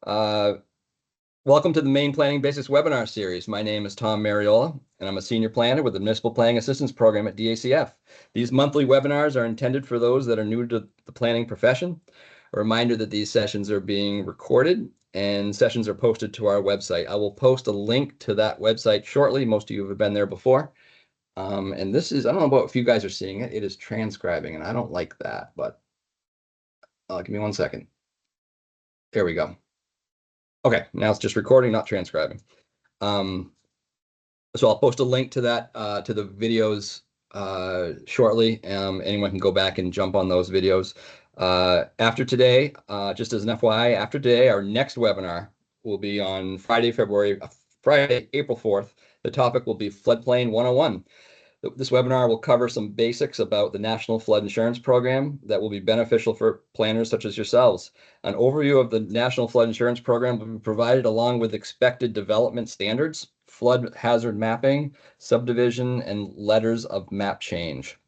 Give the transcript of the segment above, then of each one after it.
Uh, Welcome to the Maine Planning Basics webinar series. My name is Tom Mariola, and I'm a senior planner with the Municipal Planning Assistance Program at DACF. These monthly webinars are intended for those that are new to the planning profession. A reminder that these sessions are being recorded and sessions are posted to our website. I will post a link to that website shortly. Most of you have been there before. And this is, I don't know about if you guys are seeing it, it is transcribing, and I don't like that, but give me 1 second. There we go. Okay, now it's just recording, not transcribing. So I'll post a link to that, to the videos shortly. Anyone can go back and jump on those videos. After today, just as an FYI, after today, our next webinar will be on Friday, April 4th. The topic will be Floodplain 101. This webinar will cover some basics about the National Flood Insurance Program that will be beneficial for planners such as yourselves. An overview of the National Flood Insurance Program will be provided along with expected development standards, flood hazard mapping, subdivision, and letters of map change.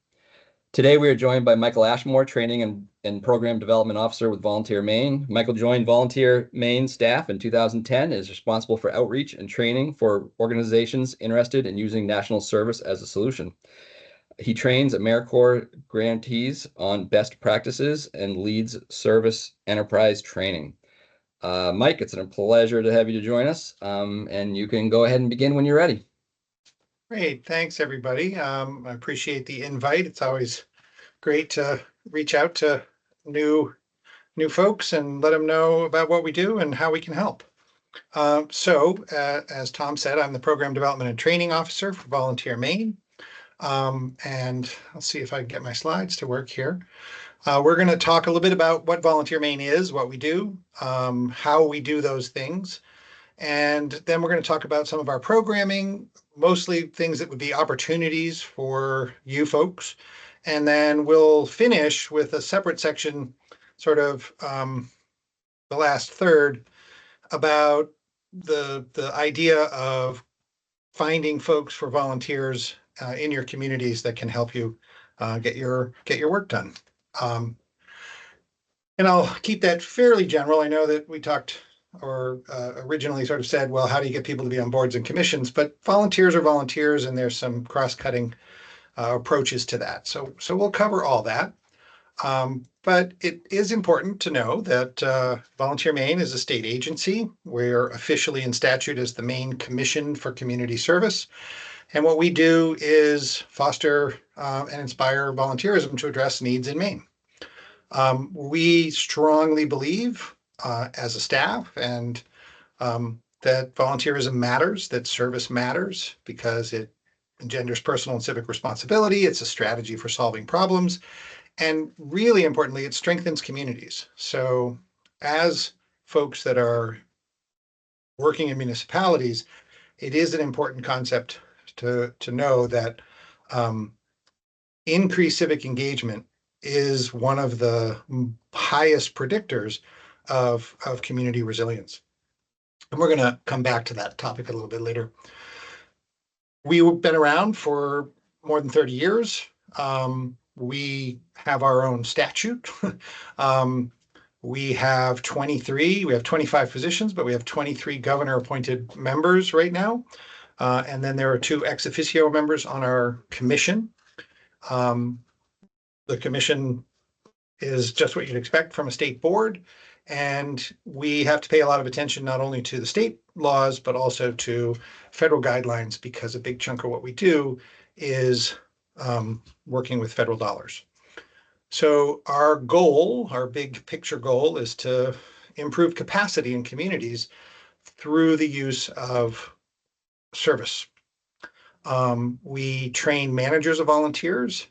Today, we are joined by Michael Ashmore, Training and Program Development Officer with Volunteer Maine. Michael joined Volunteer Maine staff in 2010 and is responsible for outreach and training for organizations interested in using national service as a solution. He trains AmeriCorps grantees on best practices and leads service enterprise training. Mike, it's a pleasure to have you to join us, and you can go ahead and begin when you're ready. Great, thanks everybody. I appreciate the invite. It's always great to reach out to new folks and let them know about what we do and how we can help. As Tom said, I'm the Program Development and Training Officer for Volunteer Maine. And I'll see if I can get my slides to work here. We're going to talk a little bit about what Volunteer Maine is, what we do, how we do those things. And then we're going to talk about some of our programming, mostly things that would be opportunities for you folks. And then we'll finish with a separate section, sort of the last third, about the idea of finding folks for volunteers in your communities that can help you get your work done. And I'll keep that fairly general. I know that we talked or originally sort of said, well, how do you get people to be on boards and commissions? But volunteers are volunteers, and there's some cross-cutting approaches to that. So we'll cover all that. But it is important to know that Volunteer Maine is a state agency. We're officially in statute as the Maine Commission for Community Service. And what we do is foster and inspire volunteerism to address needs in Maine. We strongly believe as a staff and that volunteerism matters, that service matters, because it engenders personal and civic responsibility. It's a strategy for solving problems. And really importantly, it strengthens communities. So as folks that are working in municipalities, it is an important concept to know that increased civic engagement is one of the highest predictors of community resilience. And we're going to come back to that topic a little bit later. We've been around for more than 30 years. We have our own statute. We have 25 positions, but we have 23 governor-appointed members right now. And then there are 2 ex officio members on our commission. The commission is just what you'd expect from a state board. And we have to pay a lot of attention not only to the state laws, but also to federal guidelines, because a big chunk of what we do is working with federal dollars. So our goal, our big picture goal, is to improve capacity in communities through the use of service. We train managers of volunteers.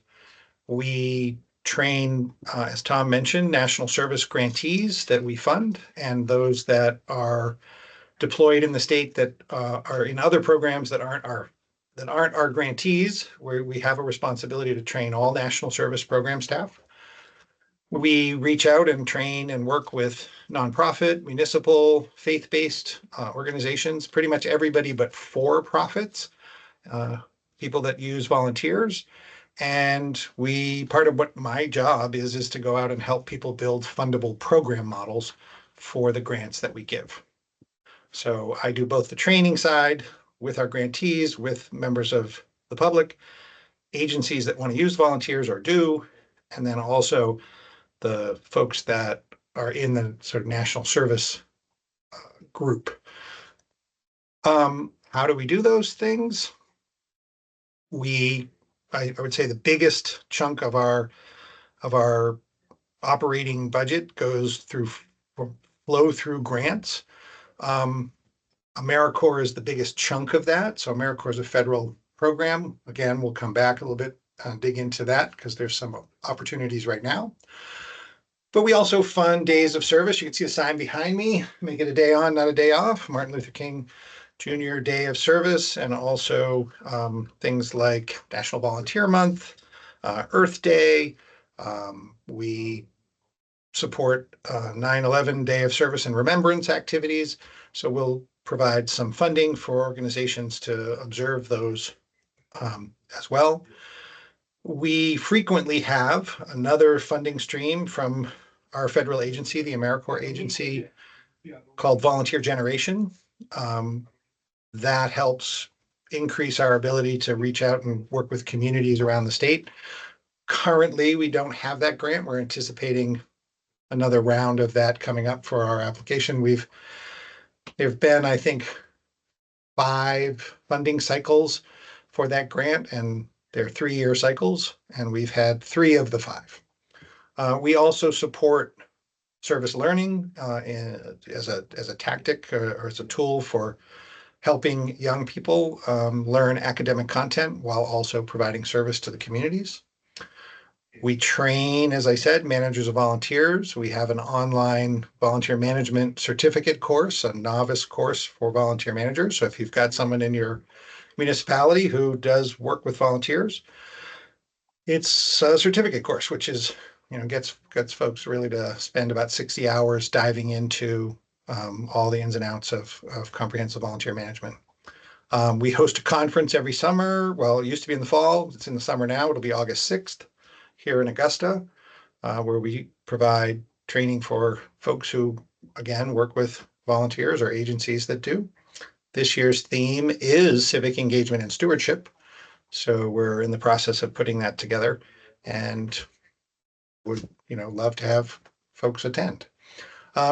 We train, as Tom mentioned, national service grantees that we fund, and those that are deployed in the state that are in other programs that aren't our grantees, where we have a responsibility to train all national service program staff. We reach out and train and work with nonprofit, municipal, faith-based organizations, pretty much everybody but for-profits, people that use volunteers. And part of what my job is to go out and help people build fundable program models for the grants that we give. So I do both the training side with our grantees, with members of the public, agencies that want to use volunteers or do, and then also the folks that are in the sort of national service group. How do we do those things? I would say the biggest chunk of our operating budget goes through flow through grants. AmeriCorps is the biggest chunk of that. So AmeriCorps is a federal program. Again, we'll come back a little bit and dig into that because there's some opportunities right now. But we also fund days of service. You can see a sign behind me, make it a day on, not a day off. Martin Luther King Jr. Day of Service, and also things like National Volunteer Month, Earth Day. We support 9/11 Day of Service and Remembrance activities. So we'll provide some funding for organizations to observe those as well. We frequently have another funding stream from our federal agency, the AmeriCorps agency, called Volunteer Generation. That helps increase our ability to reach out and work with communities around the state. Currently, we don't have that grant. We're anticipating another round of that coming up for our application. There've been, I think, 5 funding cycles for that grant, and they're 3-year cycles, and we've had 3 of the 5. We also support service learning as a tactic or as a tool for helping young people learn academic content while also providing service to the communities. We train, as I said, managers of volunteers. We have an online volunteer management certificate course, a novice course for volunteer managers. So if you've got someone in your municipality who does work with volunteers, it's a certificate course, which is, gets folks really to spend about 60 hours diving into all the ins and outs of comprehensive volunteer management. We host a conference every summer. Well, it used to be in the fall. It's in the summer now. It'll be August 6th here in Augusta, where we provide training for folks who, again, work with volunteers or agencies that do. This year's theme is civic engagement and stewardship. So we're in the process of putting that together and would, love to have folks attend.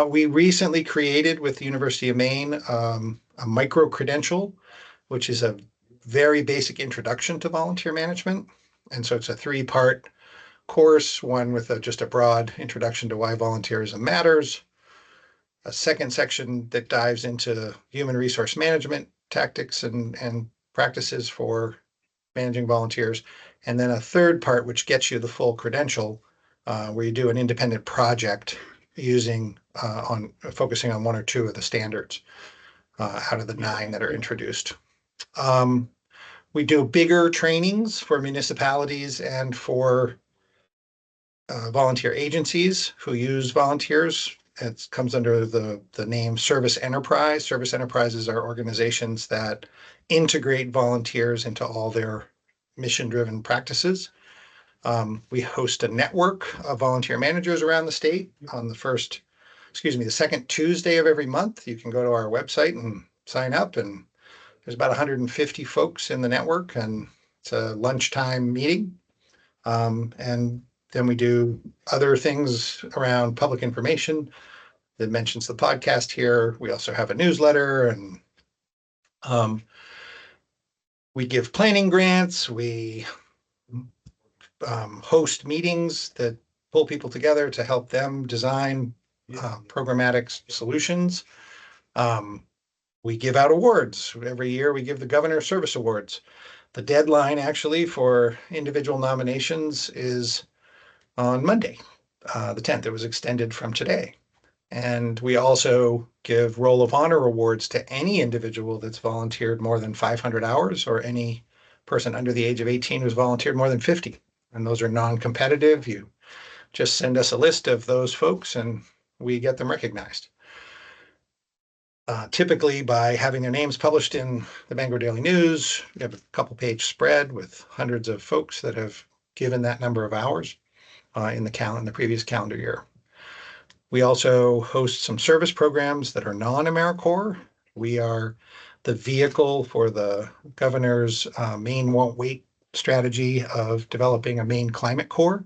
We recently created with the University of Maine a micro-credential, which is a very basic introduction to volunteer management. And so it's a 3-part course, one with just a broad introduction to why volunteerism matters, a second section that dives into human resource management tactics and practices for managing volunteers, and then a third part which gets you the full credential, where you do an independent project focusing on 1 or 2 of the standards out of the 9 that are introduced. We do bigger trainings for municipalities and for volunteer agencies who use volunteers. It comes under the name Service Enterprise. Service enterprises are organizations that integrate volunteers into all their mission-driven practices. We host a network of volunteer managers around the state on the second Tuesday of every month. You can go to our website and sign up, and there's about 150 folks in the network, and it's a lunchtime meeting. And then we do other things around public information that mentions the podcast here. We also have a newsletter, and we give planning grants. We host meetings that pull people together to help them design programmatic solutions. We give out awards. Every year we give the Governor Service Awards. The deadline actually for individual nominations is on Monday, the 10th. It was extended from today. And we also give Roll of Honor awards to any individual that's volunteered more than 500 hours, or any person under the age of 18 who's volunteered more than 50. And those are non-competitive. You just send us a list of those folks and we get them recognized. Typically by having their names published in the Bangor Daily News. We have a couple-page spread with hundreds of folks that have given that number of hours in the previous calendar year. We also host some service programs that are non-AmeriCorps. We are the vehicle for the governor's Maine Won't Wait strategy of developing a Maine Climate Corps.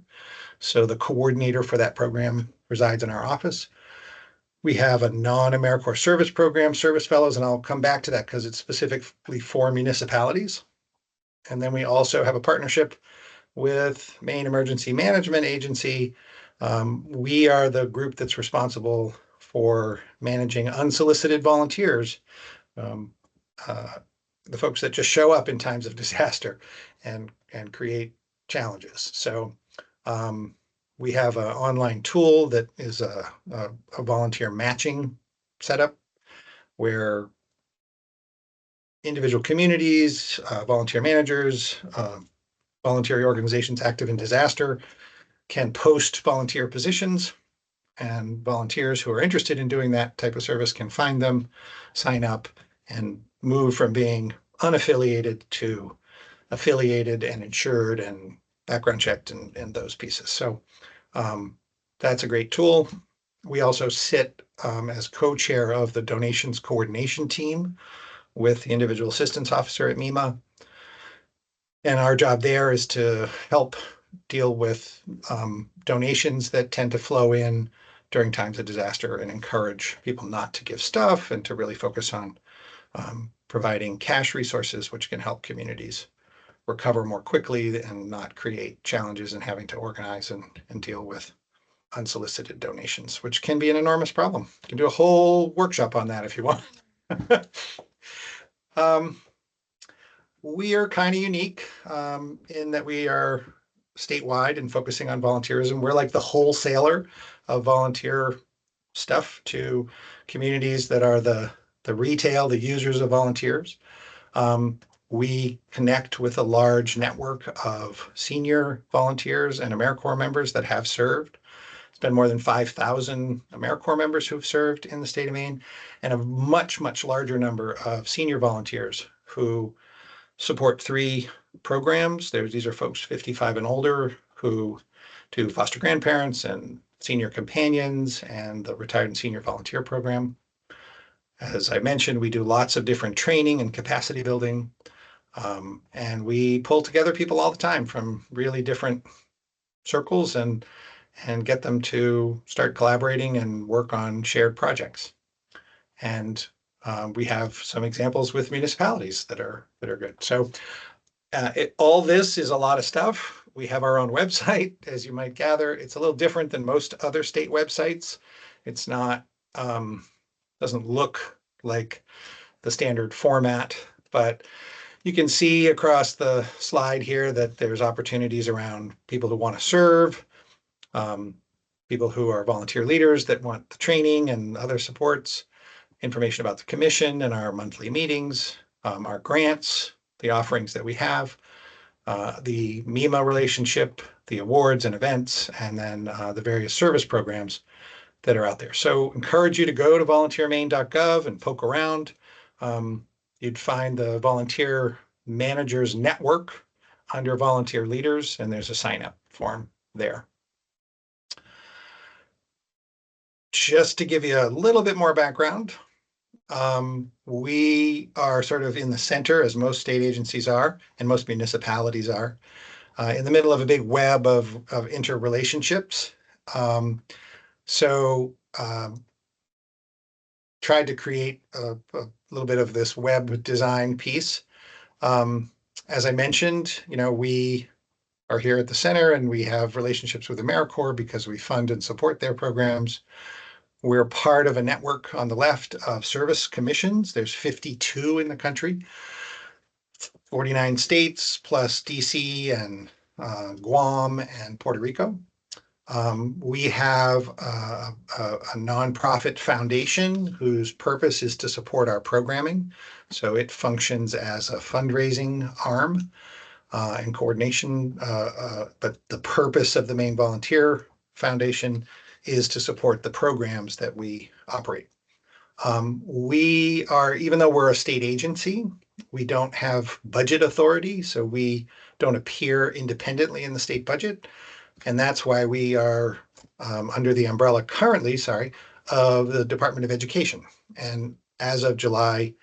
So the coordinator for that program resides in our office. We have a non-AmeriCorps service program, Service Fellows, and I'll come back to that because it's specifically for municipalities. And then we also have a partnership with Maine Emergency Management Agency. We are the group that's responsible for managing unsolicited volunteers, um, uh, the folks that just show up in times of disaster and create challenges. So we have an online tool that is a volunteer matching setup where individual communities, volunteer managers, voluntary organizations active in disaster can post volunteer positions, and volunteers who are interested in doing that type of service can find them, sign up, and move from being unaffiliated to affiliated and insured and background checked and those pieces. So that's a great tool. We also sit as co-chair of the donations coordination team with the individual assistance officer at MEMA. And our job there is to help deal with donations that tend to flow in during times of disaster and encourage people not to give stuff and to really focus on providing cash resources, which can help communities recover more quickly and not create challenges in having to organize and deal with unsolicited donations, which can be an enormous problem. You can do a whole workshop on that if you want. We are kind of unique in that we are statewide and focusing on volunteerism. We're like the wholesaler of volunteer stuff to communities that are the retail, the users of volunteers. We connect with a large network of senior volunteers and AmeriCorps members that have served. It's been more than 5,000 AmeriCorps members who've served in the state of Maine, and a much, much larger number of senior volunteers who support 3 programs. These are folks 55 and older who do foster grandparents and senior companions and the retired and senior volunteer program. As I mentioned, we do lots of different training and capacity building. And we pull together people all the time from really different circles and get them to start collaborating and work on shared projects. And we have some examples with municipalities that are good. So all this is a lot of stuff. We have our own website, as you might gather. It's a little different than most other state websites. It's not doesn't look like the standard format, but you can see across the slide here that there's opportunities around people who want to serve, people who are volunteer leaders that want the training and other supports, information about the commission and our monthly meetings, our grants, the offerings that we have, the MEMA relationship, the awards and events, and then the various service programs that are out there. So encourage you to go to volunteermaine.gov and poke around. You'd find the Volunteer Managers Network under Volunteer Leaders, and there's a sign-up form there. Just to give you a little bit more background, we are sort of in the center, as most state agencies are, and most municipalities are, in the middle of a big web of interrelationships. So tried to create a little bit of this web design piece. As I mentioned, we are here at the center and we have relationships with AmeriCorps because we fund and support their programs. We're part of a network on the left of service commissions. There's 52 in the country, 49 states plus DC and Guam and Puerto Rico. We have a nonprofit foundation whose purpose is to support our programming. So it functions as a fundraising arm and coordination, but the purpose of the Maine Volunteer Foundation is to support the programs that we operate. We are, even though we're a state agency, we don't have budget authority, so we don't appear independently in the state budget. And that's why we are under the umbrella currently, of the Department of Education. And as of July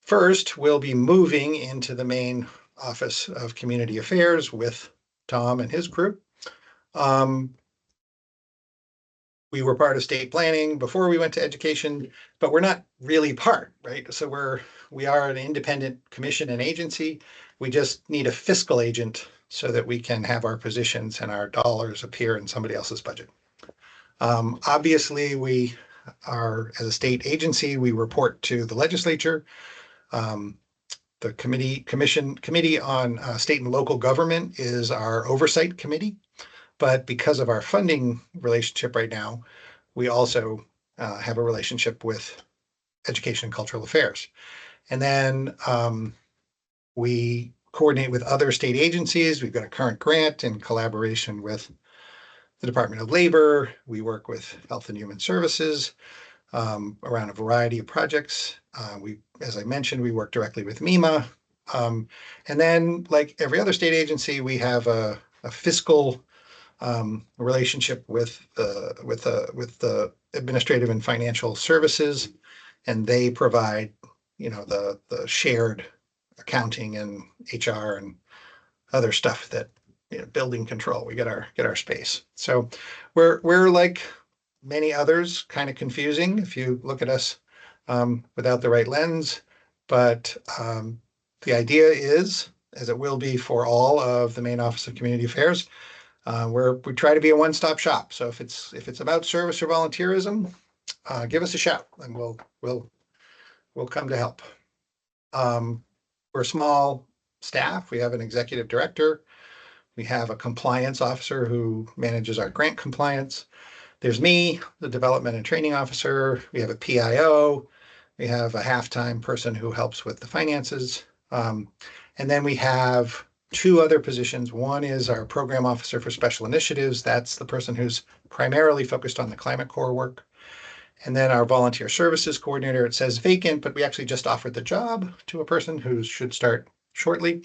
1st, we'll be moving into the Maine Office of Community Affairs with Tom and his group. We were part of state planning before we went to education, but we're not really part, right? So we are an independent commission and agency. We just need a fiscal agent so that we can have our positions and our dollars appear in somebody else's budget. Obviously, we are, as a state agency, we report to the legislature. The committee on state and local government is our oversight committee. But because of our funding relationship right now, we also have a relationship with Education and Cultural Affairs. And then we coordinate with other state agencies. We've got a current grant in collaboration with the Department of Labor. We work with Health and Human Services around a variety of projects. As I mentioned, we work directly with MEMA. And then, like every other state agency, we have a fiscal relationship with the administrative and financial services, and they provide, the shared accounting and HR and other stuff that, building control. We get our space. So we're like many others, kind of confusing if you look at us without the right lens. But the idea is, as it will be for all of the Maine Office of Community Affairs, we try to be a one-stop shop. So if it's about service or volunteerism, give us a shout, and we'll come to help. We're a small staff. We have an executive director. We have a compliance officer who manages our grant compliance. There's me, the development and training officer. We have a PIO. We have a half-time person who helps with the finances. And then we have two other positions. One is our program officer for special initiatives. That's the person who's primarily focused on the Climate Corps work. And then our volunteer services coordinator, it says vacant, but we actually just offered the job to a person who should start shortly.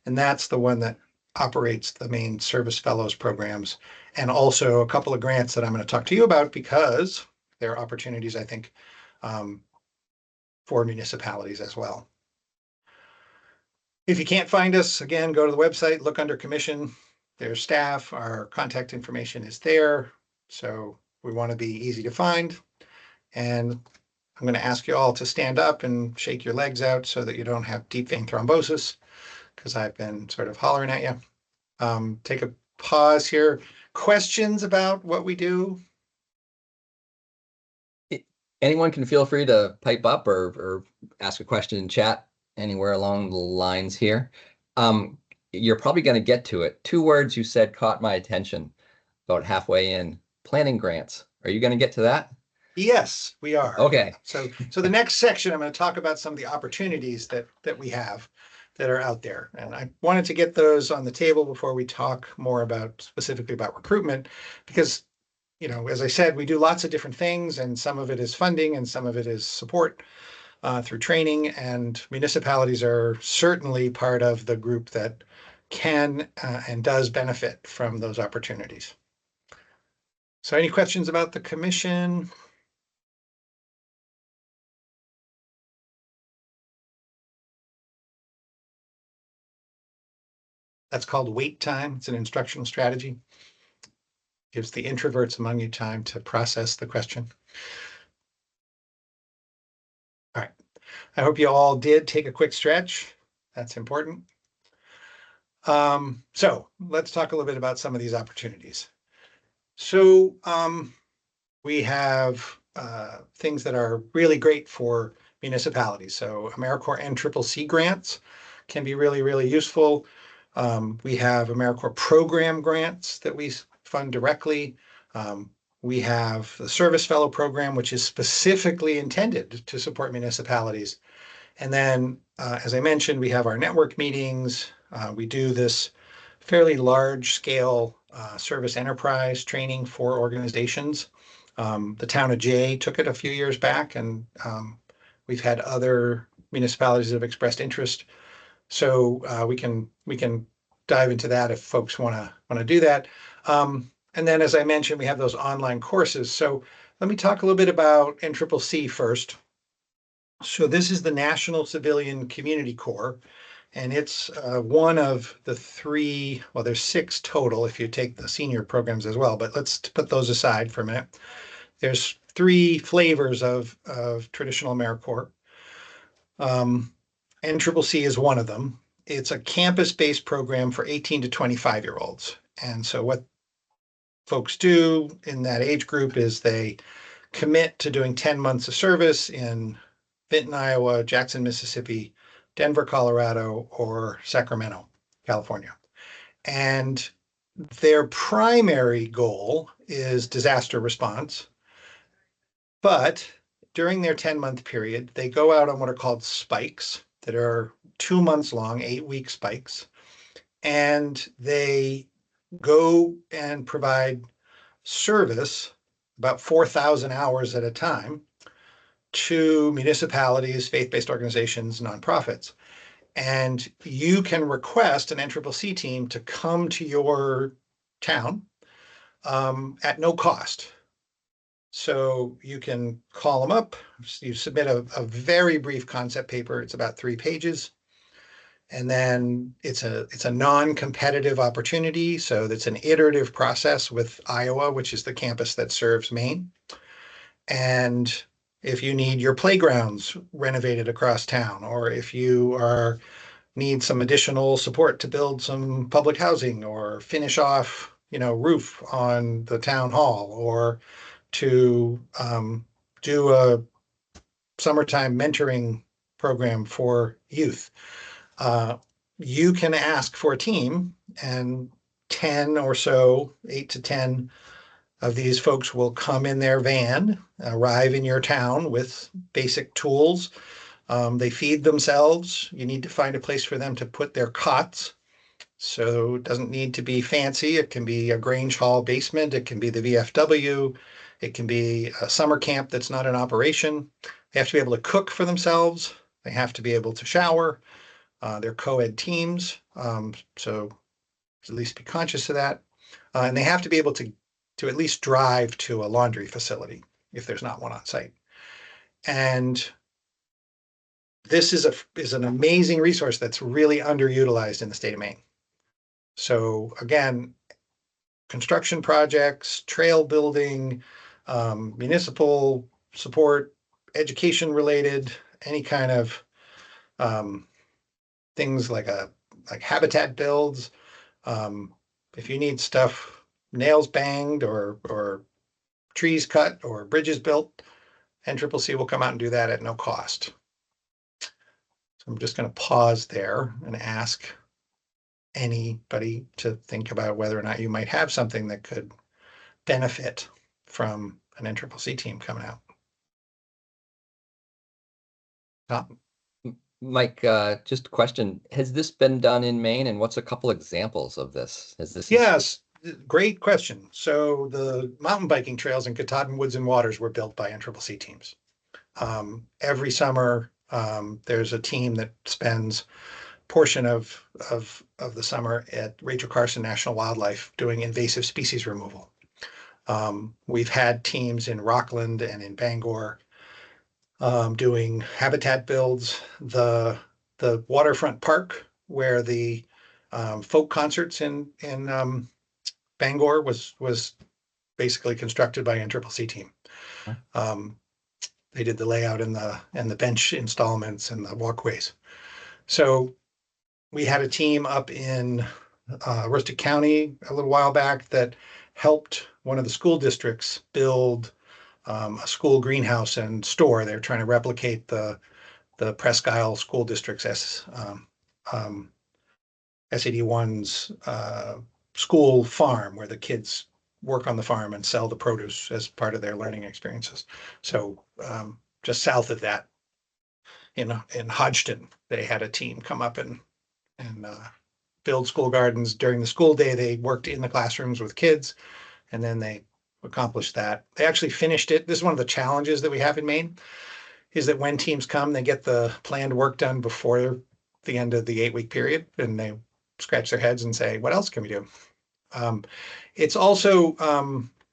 And that's the one that operates the Maine Service Fellows programs, and also a couple of grants that I'm going to talk to you about because there are opportunities, I think, for municipalities as well. If you can't find us, again, go to the website, look under commission. There's staff. Our contact information is there. So we want to be easy to find. And I'm going to ask you all to stand up and shake your legs out so that you don't have deep vein thrombosis, because I've been sort of hollering at you. Take a pause here. Questions about what we do? Anyone can feel free to pipe up or ask a question in chat anywhere along the lines here. You're probably going to get to it. Two words you said caught my attention about halfway in. Planning grants. Are you going to get to that? Yes, we are. Okay. So the next section, I'm going to talk about some of the opportunities that we have that are out there. And I wanted to get those on the table before we talk more specifically about recruitment, because, as I said, we do lots of different things, and some of it is funding and some of it is support through training, and municipalities are certainly part of the group that can and does benefit from those opportunities. So any questions about the commission? That's called wait time. It's an instructional strategy. Gives the introverts among you time to process the question. All right. I hope you all did take a quick stretch. That's important. So let's talk a little bit about some of these opportunities. So we have things that are really great for municipalities. So AmeriCorps NCCC grants can be really, really useful. We have AmeriCorps program grants that we fund directly. We have the Service Fellow program, which is specifically intended to support municipalities. And then, as I mentioned, we have our network meetings. We do this fairly large scale service enterprise training for organizations. The town of Jay took it a few years back, and we've had other municipalities that have expressed interest. So we can dive into that if folks want to do that. And then, as I mentioned, we have those online courses. So let me talk a little bit about NCCC first. So this is the National Civilian Community Corps, and it's one of the three, well, there's six total if you take the senior programs as well, but let's put those aside for a minute. There's three flavors of traditional AmeriCorps. NCCC is one of them. It's a campus-based program for 18 to 25-year-olds. And so what folks do in that age group is they commit to doing 10 months of service in Vinton, Iowa, Jackson, Mississippi, Denver, Colorado, or Sacramento, California. And their primary goal is disaster response. But during their 10-month period, they go out on what are called spikes that are 2 months long, 8-week spikes. And they go and provide service about 4,000 hours at a time to municipalities, faith-based organizations, nonprofits. And you can request an NCCC team to come to your town at no cost. So you can call them up, you submit a very brief concept paper, it's about 3 pages. And then it's a non-competitive opportunity. So that's an iterative process with Iowa, which is the campus that serves Maine. And if you need your playgrounds renovated across town, or if you need some additional support to build some public housing or finish off, roof on the town hall, or to do a summertime mentoring program for youth, you can ask for a team, and 10 or so, 8 to 10 of these folks will come in their van, arrive in your town with basic tools. They feed themselves. You need to find a place for them to put their cots. So it doesn't need to be fancy. It can be a Grange Hall basement. It can be the VFW. It can be a summer camp that's not in operation. They have to be able to cook for themselves. They have to be able to shower. They're co-ed teams, so at least be conscious of that. And they have to be able to at least drive to a laundry facility if there's not one on site. And this is an amazing resource that's really underutilized in the state of Maine. So again, construction projects, trail building, municipal support, education related, any kind of things like habitat builds. If you need stuff, nails banged or trees cut or bridges built, NCCC will come out and do that at no cost. So I'm just going to pause there and ask anybody to think about whether or not you might have something that could benefit from an NCCC team coming out. Tom? Mike, just a question. Has this been done in Maine, and what's a couple examples of this? Yes, great question. So the mountain biking trails in Katahdin Woods and Waters were built by NCCC teams. Every summer, there's a team that spends a portion of the summer at Rachel Carson National Wildlife doing invasive species removal. We've had teams in Rockland and in Bangor doing habitat builds. The waterfront park where the folk concerts in Bangor was basically constructed by NCCC team. They did the layout and the bench installments and the walkways. So we had a team up in Aroostook County a little while back that helped one of the school districts build a school greenhouse and store. They're trying to replicate the Presque Isle School District's SAD1's school farm, where the kids work on the farm and sell the produce as part of their learning experiences. So just south of that, in Hodgton, they had a team come up and build school gardens during the school day. They worked in the classrooms with kids, and then they accomplished that. They actually finished it. This is one of the challenges that we have in Maine, is that when teams come, they get the planned work done before the end of the 8-week period, and they scratch their heads and say, what else can we do? It's also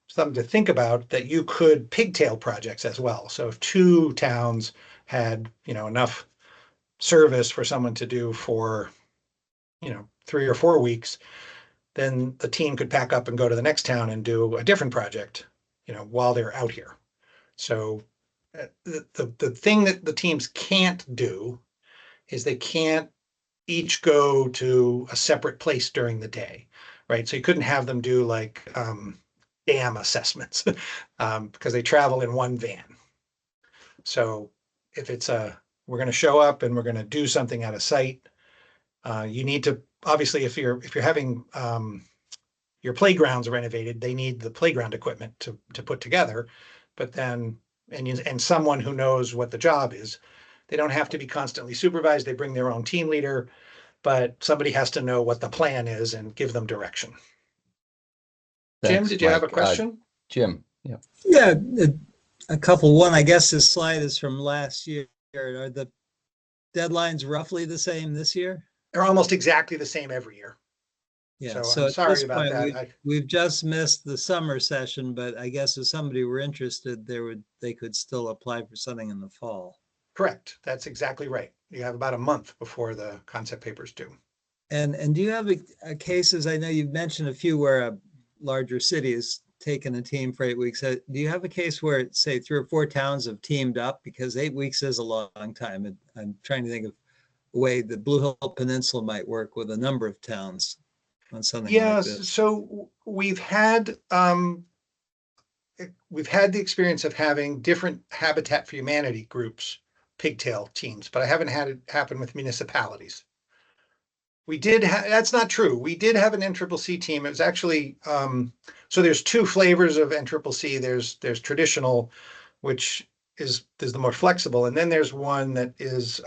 something to think about that you could pigtail projects as well. So if two towns had, enough service for someone to do for, 3 or 4 weeks, then the team could pack up and go to the next town and do a different project, while they're out here. So the thing that the teams can't do is they can't each go to a separate place during the day, right? So you couldn't have them do like dam assessments because they travel in one van. So if we're going to show up and we're going to do something at a site, you need to obviously if you're having your playgrounds renovated, they need the playground equipment to put together, but then and someone who knows what the job is. They don't have to be constantly supervised. They bring their own team leader, but somebody has to know what the plan is and give them direction. Jim, Thanks, did you have a Mike. question? Jim, yeah. Yeah, a couple. One, I guess this slide is from last year. Are the deadlines roughly the same this year? They're almost exactly the same every year. Yeah, So so I'm at sorry this about point, that. we've just missed the summer session, but I guess if somebody were interested, they could still apply for something in the fall. Correct. That's exactly right. You have about a month before the concept papers due. And do you have cases? I know you've mentioned a few where a larger city has taken a team for 8 weeks. Do you have a case where, say, 3 or 4 towns have teamed up? Because 8 weeks is a long time. And I'm trying to think of a way the Blue Hill Peninsula might work with a number of towns on something like this. So we've had the experience of having different Habitat for Humanity groups, pigtail teams, but I haven't had it happen with municipalities. That's not true. We did have an NCCC team. It was actually, so there's 2 flavors of NCCC. There's traditional, which is the more flexible. And then there's one that is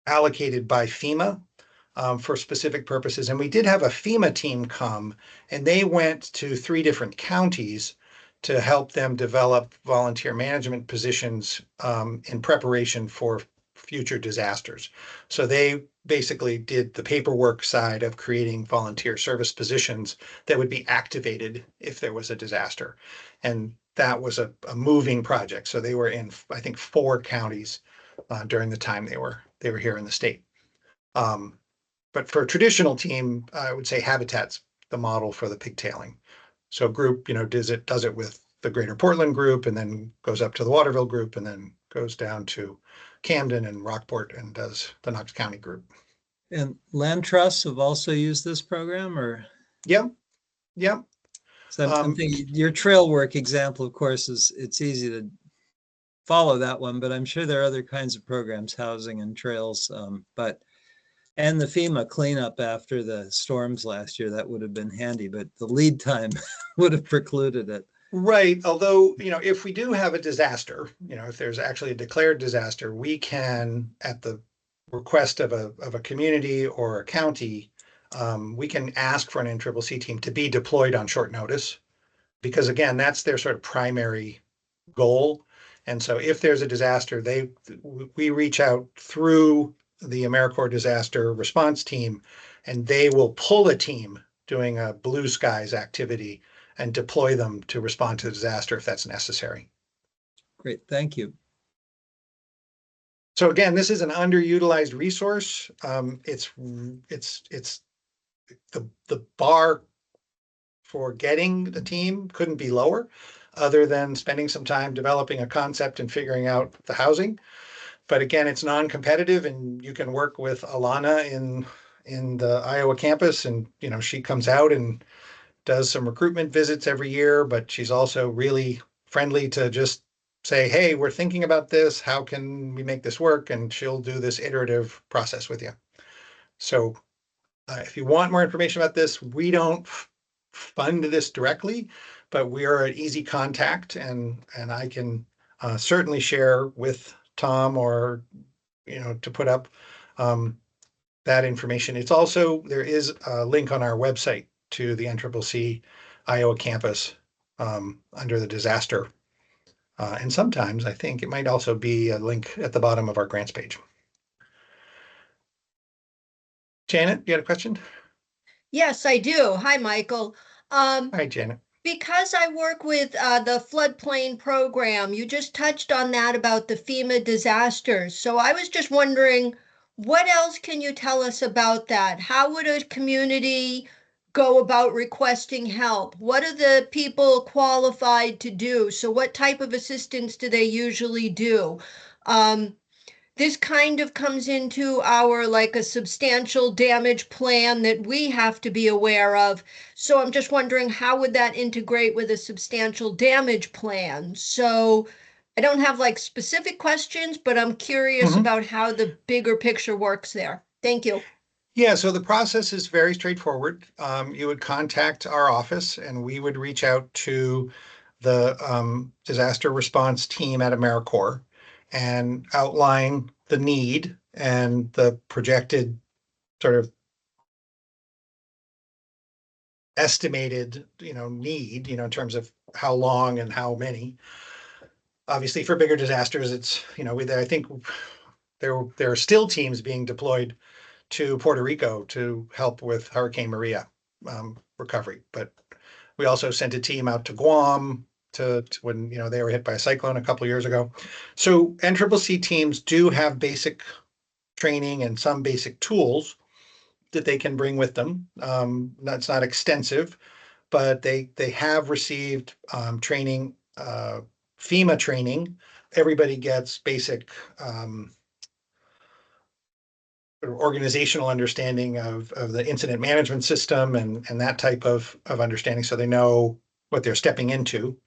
allocated by FEMA for specific purposes. And we did have a FEMA team come, and they went to 3 different counties to help them develop volunteer management positions in preparation for future disasters. So they basically did the paperwork side of creating volunteer service positions that would be activated if there was a disaster. And that was a moving project. So they were in, I think, 4 counties during the time they were here in the state. But for a traditional team, I would say Habitat's the model for the pigtailing. So a group, does it with the Greater Portland group, and then goes up to the Waterville group, and then goes down to Camden and Rockport and does the Knox County group. And land trusts have also used this program, or? Yep. So I'm thinking your trail work example, of course, it's easy to follow that one, but I'm sure there are other kinds of programs, housing and trails, and the FEMA cleanup after the storms last year, that would have been handy, but the lead time would have precluded it. Right. Although, if we do have a disaster, if there's actually a declared disaster, we can, at the request of a community or a county, we can ask for an NCCC team to be deployed on short notice, because again, that's their sort of primary goal. And so if there's a disaster, we reach out through the AmeriCorps disaster response team, and they will pull a team doing a blue skies activity and deploy them to respond to the disaster if that's necessary. Great, thank you. So again, this is an underutilized resource. It's the bar for getting the team couldn't be lower, other than spending some time developing a concept and figuring out the housing. But again, it's non-competitive, and you can work with Alana in the Iowa campus, and she comes out and does some recruitment visits every year, but she's also really friendly to just say, hey, we're thinking about this. How can we make this work? And she'll do this iterative process with you. So if you want more information about this, we don't fund this directly, but we are an easy contact, and I can certainly share with Tom or, to put up that information. It's also, there is a link on our website to the NCCC Iowa campus under the disaster. And sometimes I think it might also be a link at the bottom of our grants page. Janet, you had a question? Yes, I do. Hi, Michael. Um, Hi, Janet. because I work with the floodplain program, you just touched on that about the FEMA disasters. So I was just wondering, what else can you tell us about that? How would a community go about requesting help? What are the people qualified to do? So what type of assistance do they usually do? Um, this kind of comes into our like a substantial damage plan that we have to be aware of. So I'm just wondering, how would that integrate with a substantial damage plan? So I don't have like specific questions, but I'm curious Mhm. about how the bigger picture works there. Thank you. Yeah, so the process is very straightforward. You would contact our office and we would reach out to the disaster response team at AmeriCorps and outline the need and the projected sort of estimated, need, in terms of how long and how many. Obviously, for bigger disasters, it's, I think there are still teams being deployed to Puerto Rico to help with Hurricane Maria recovery. But we also sent a team out to Guam to when they were hit by a cyclone a couple of years ago. So NCCC teams do have basic training and some basic tools that they can bring with them. That's not extensive, but they have received training, FEMA training. Everybody gets basic organizational understanding of the incident management system and that type of understanding, so they know what they're stepping into.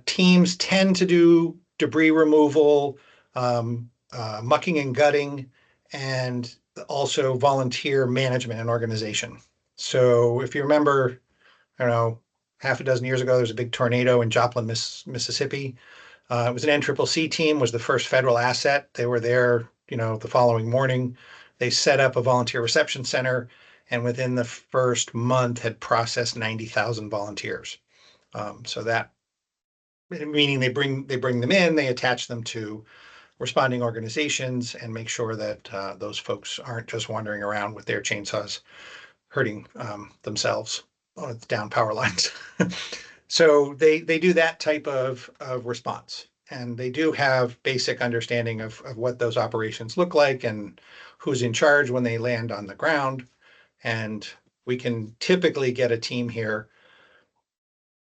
Teams tend to do debris removal, mucking and gutting, and also volunteer management and organization. So if you remember, I don't know, half a dozen years ago, there was a big tornado in Joplin, Mississippi. It was an NCCC team, was the first federal asset. They were there, the following morning. They set up a volunteer reception center, and within the first month had processed 90,000 volunteers. So that, meaning they bring them in, they attach them to responding organizations and make sure that those folks aren't just wandering around with their chainsaws hurting themselves on the down power lines. So they do that type of response. And they do have basic understanding of what those operations look like and who's in charge when they land on the ground. And we can typically get a team here,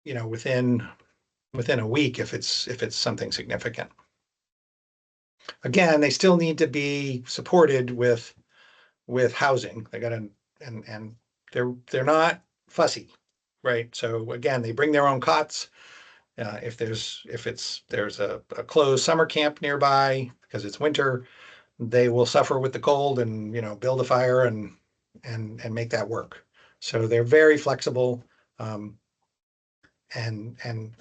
within a week if it's something significant. Again, they still need to be supported with housing. They got to, and they're not fussy, right? So again, they bring their own cots. There's a closed summer camp nearby because it's winter, they will suffer with the cold and build a fire and make that work. So they're very flexible, and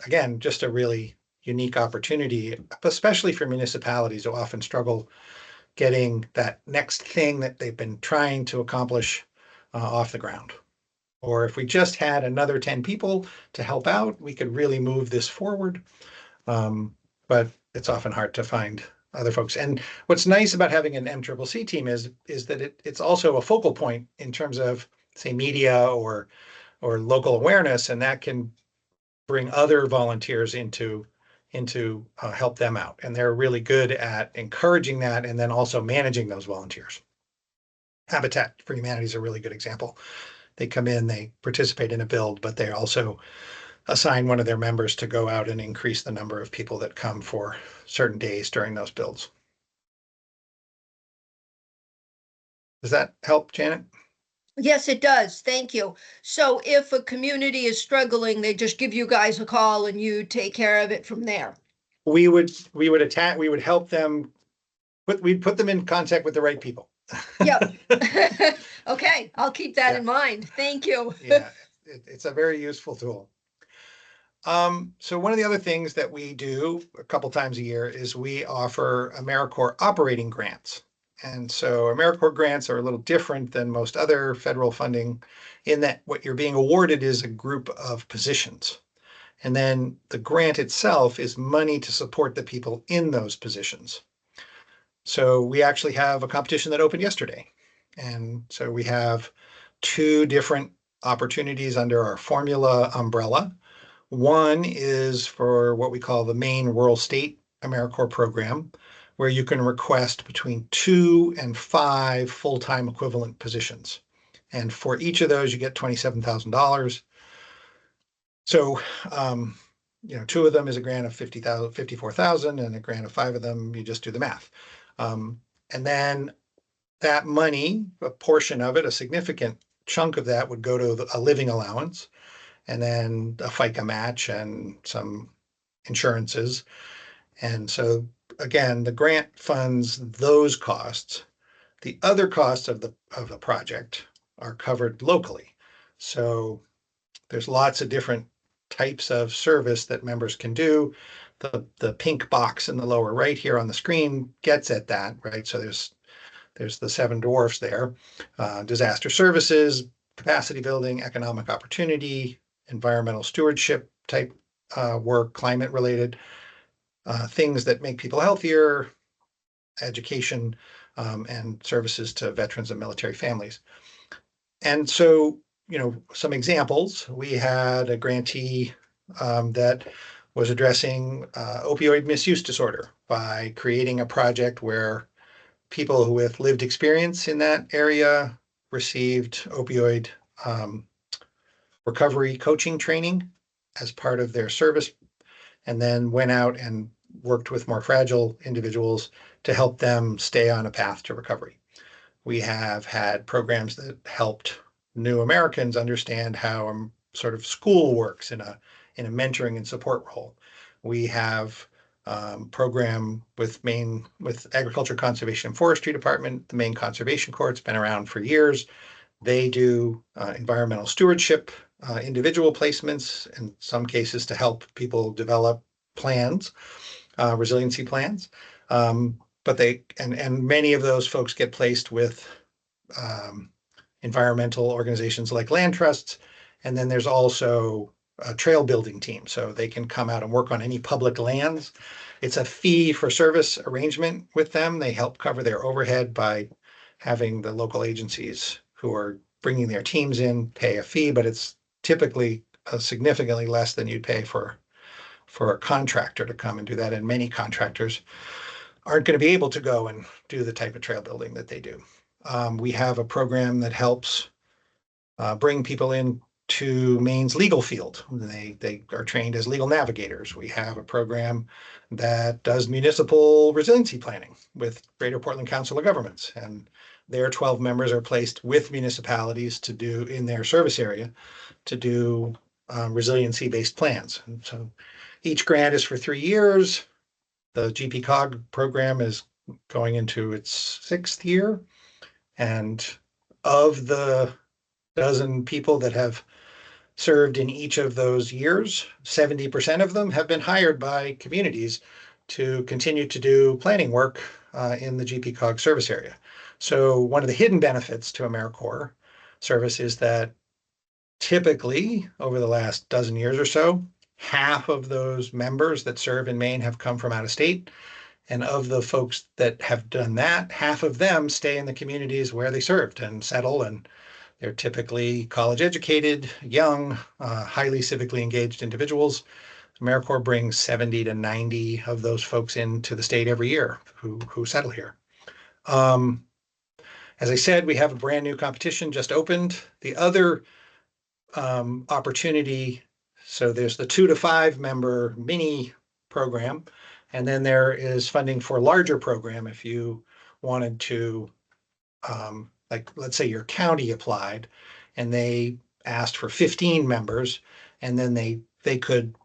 again, just a really unique opportunity, especially for municipalities who often struggle getting that next thing that they've been trying to accomplish off the ground. Or if we just had another 10 people to help out, we could really move this forward. But it's often hard to find other folks. And what's nice about having an MCCC team is that it's also a focal point in terms of, say, media or local awareness, and that can bring other volunteers into help them out. And they're really good at encouraging that and then also managing those volunteers. Habitat for Humanity is a really good example. They come in, they participate in a build, but they also assign one of their members to go out and increase the number of people that come for certain days during those builds. Does that help, Janet? Yes, it does. Thank you. So if a community is struggling, they just give you guys a call and you take care of it from there. We would help them, we'd put them in contact with the right people. Yep. Okay, I'll keep that Yeah. in mind. Thank you. Yeah, it's a very useful tool. So one of the other things that we do a couple times a year is we offer AmeriCorps Operating Grants. And so AmeriCorps grants are a little different than most other federal funding in that what you're being awarded is a group of positions. And then the grant itself is money to support the people in those positions. So we actually have a competition that opened yesterday. And so we have two different opportunities under our formula umbrella. One is for what we call the Maine Rural State AmeriCorps program, where you can request between 2 and 5 full-time equivalent positions. And for each of those, you get $27,000. So, two of them is a grant of 54,000, and a grant of 5 of them, you just do the math. And then that money, a portion of it, a significant chunk of that would go to a living allowance, and then a FICA match and some insurances. And so again, the grant funds those costs. The other costs of the project are covered locally. So there's lots of different types of service that members can do. The pink box in the lower right here on the screen gets at that, right? So there's the 7 dwarfs there: disaster services, capacity building, economic opportunity, environmental stewardship type work, climate related, things that make people healthier, education, and services to veterans and military families. And so, some examples: we had a grantee that was addressing opioid misuse disorder by creating a project where people with lived experience in that area received opioid recovery coaching training as part of their service, and then went out and worked with more fragile individuals to help them stay on a path to recovery. We have had programs that helped new Americans understand how sort of school works in a mentoring and support role. We have program with Agriculture, Conservation and Forestry Department, the Maine Conservation Corps. It's been around for years. They do environmental stewardship, individual placements, in some cases to help people develop plans, resiliency plans. But many of those folks get placed with environmental organizations like land trusts. And then there's also a trail building team, so they can come out and work on any public lands. It's a fee for service arrangement with them. They help cover their overhead by having the local agencies who are bringing their teams in pay a fee, but it's typically significantly less than you'd pay for a contractor to come and do that. And many contractors aren't going to be able to go and do the type of trail building that they do. We have a program that helps bring people in to Maine's legal field. They are trained as legal navigators. We have a program that does municipal resiliency planning with Greater Portland Council of Governments, and their 12 members are placed with municipalities to do in their service area to do resiliency-based plans. And so each grant is for 3 years. The GPCOG program is going into its 6th year, and of the dozen people that have served in each of those years, 70% of them have been hired by communities to continue to do planning work in the GPCOG service area. So one of the hidden benefits to AmeriCorps service is that typically over the last dozen years or so, half of those members that serve in Maine have come from out of state. And of the folks that have done that, half of them stay in the communities where they served and settle, and they're typically college educated, young, highly civically engaged individuals. AmeriCorps brings 70 to 90 of those folks into the state every year who settle here. As I said, we have a brand new competition just opened. The other opportunity, so there's the 2 to 5 member mini program, and then there is funding for a larger program if you wanted to, like, let's say your county applied and they asked for 15 members, and then they could,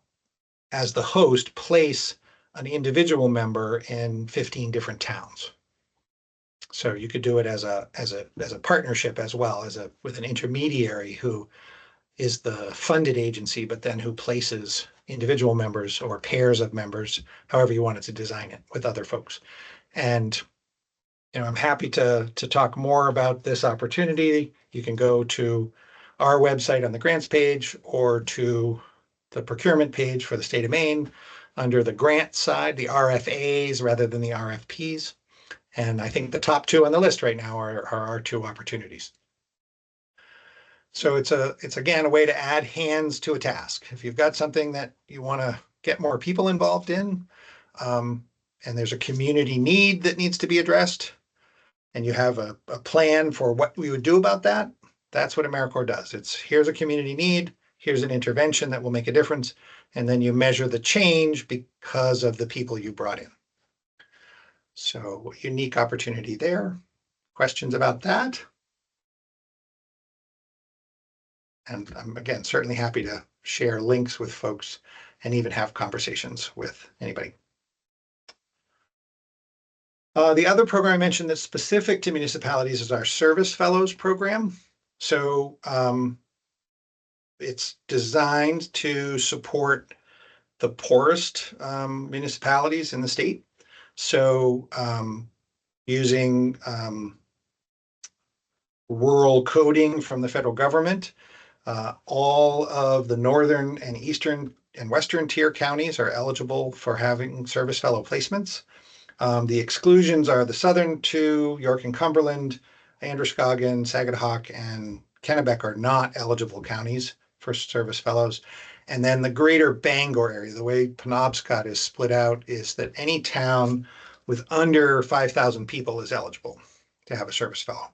as the host, place an individual member in 15 different towns. So you could do it as a partnership as well, with an intermediary who is the funded agency, but then who places individual members or pairs of members, however you wanted to design it, with other folks. And I'm happy to talk more about this opportunity. You can go to our website on the grants page or to the procurement page for the state of Maine under the grant side, the RFAs rather than the RFPs. And I think the top 2 on the list right now are our 2 opportunities. So it's again a way to add hands to a task. If you've got something that you want to get more people involved in, and there's a community need that needs to be addressed, and you have a plan for what we would do about that, that's what AmeriCorps does. It's here's a community need, here's an intervention that will make a difference, and then you measure the change because of the people you brought in. So unique opportunity there. Questions about that? And I'm, again, certainly happy to share links with folks and even have conversations with anybody. The other program I mentioned that's specific to municipalities is our Service Fellows program. So it's designed to support the poorest municipalities in the state. So using rural coding from the federal government, all of the northern and eastern and western tier counties are eligible for having service fellow placements. The exclusions are the southern two, York and Cumberland, Androscoggin, Saginaw, and Kennebec are not eligible counties for service fellows. And then the greater Bangor area, the way Penobscot is split out is that any town with under 5,000 people is eligible to have a service fellow.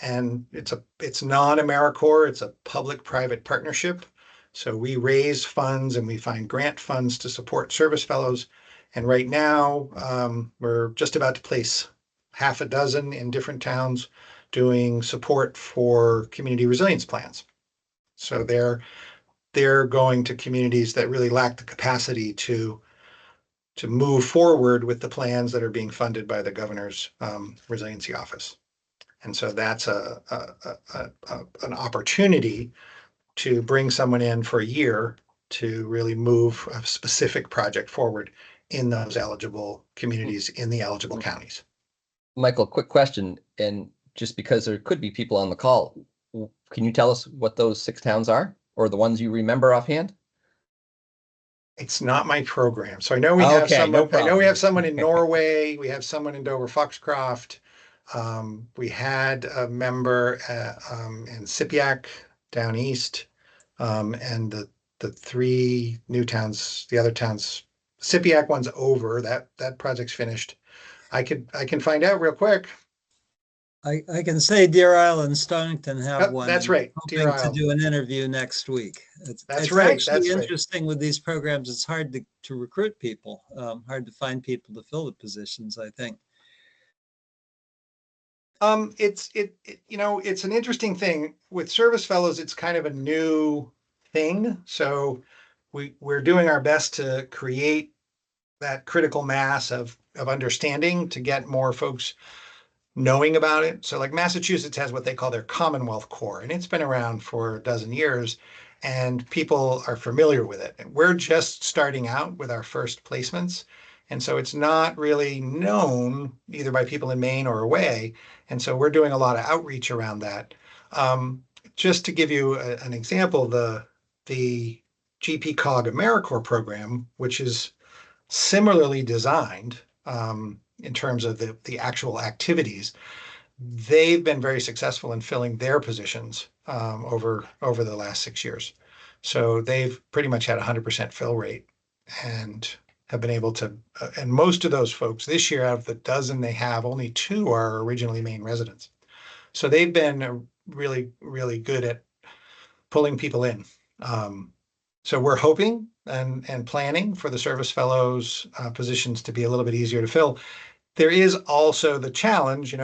And it's non-AmeriCorps, it's a public-private partnership. So we raise funds and we find grant funds to support service fellows. And right now, we're just about to place half a dozen in different towns doing support for community resilience plans. So they're going to communities that really lack the capacity to move forward with the plans that are being funded by the governor's resiliency office. And so that's an opportunity to bring someone in for a year to really move a specific project forward in those eligible communities in the eligible counties. Michael, quick question, and just because there could be people on the call, can you tell us what those 6 towns are, or the ones you remember offhand? It's not my program, so I know we have someone. No I know we have someone in Norway. We have someone in Dover Foxcroft. We had a member in Sipiac down east, and the 3 new towns, the other towns. Sipiac one's over. That project's finished. I can find out real quick. I can say Deer Isle and Stonington have Yep, one. that's and right. Deer hoping Isle. to do an interview next week. It's right, actually that's right. interesting with these programs. It's hard to recruit people, hard to find people to fill the positions, I think. It's an interesting thing with service fellows. It's kind of a new thing. So we're doing our best to create that critical mass of understanding to get more folks knowing about it. So like Massachusetts has what they call their Commonwealth Corps, and it's been around for a dozen years and people are familiar with it. And we're just starting out with our first placements. And so it's not really known either by people in Maine or away. And so we're doing a lot of outreach around that. Just to give you an example, the GPCOG AmeriCorps program, which is similarly designed in terms of the actual activities, they've been very successful in filling their positions over the last 6 years. So they've pretty much had 100% fill rate and have been able to, and most of those folks this year, out of the dozen they have, only 2 are originally Maine residents. So they've been really, really good at pulling people in. So we're hoping and planning for the service fellows positions to be a little bit easier to fill. There is also the challenge,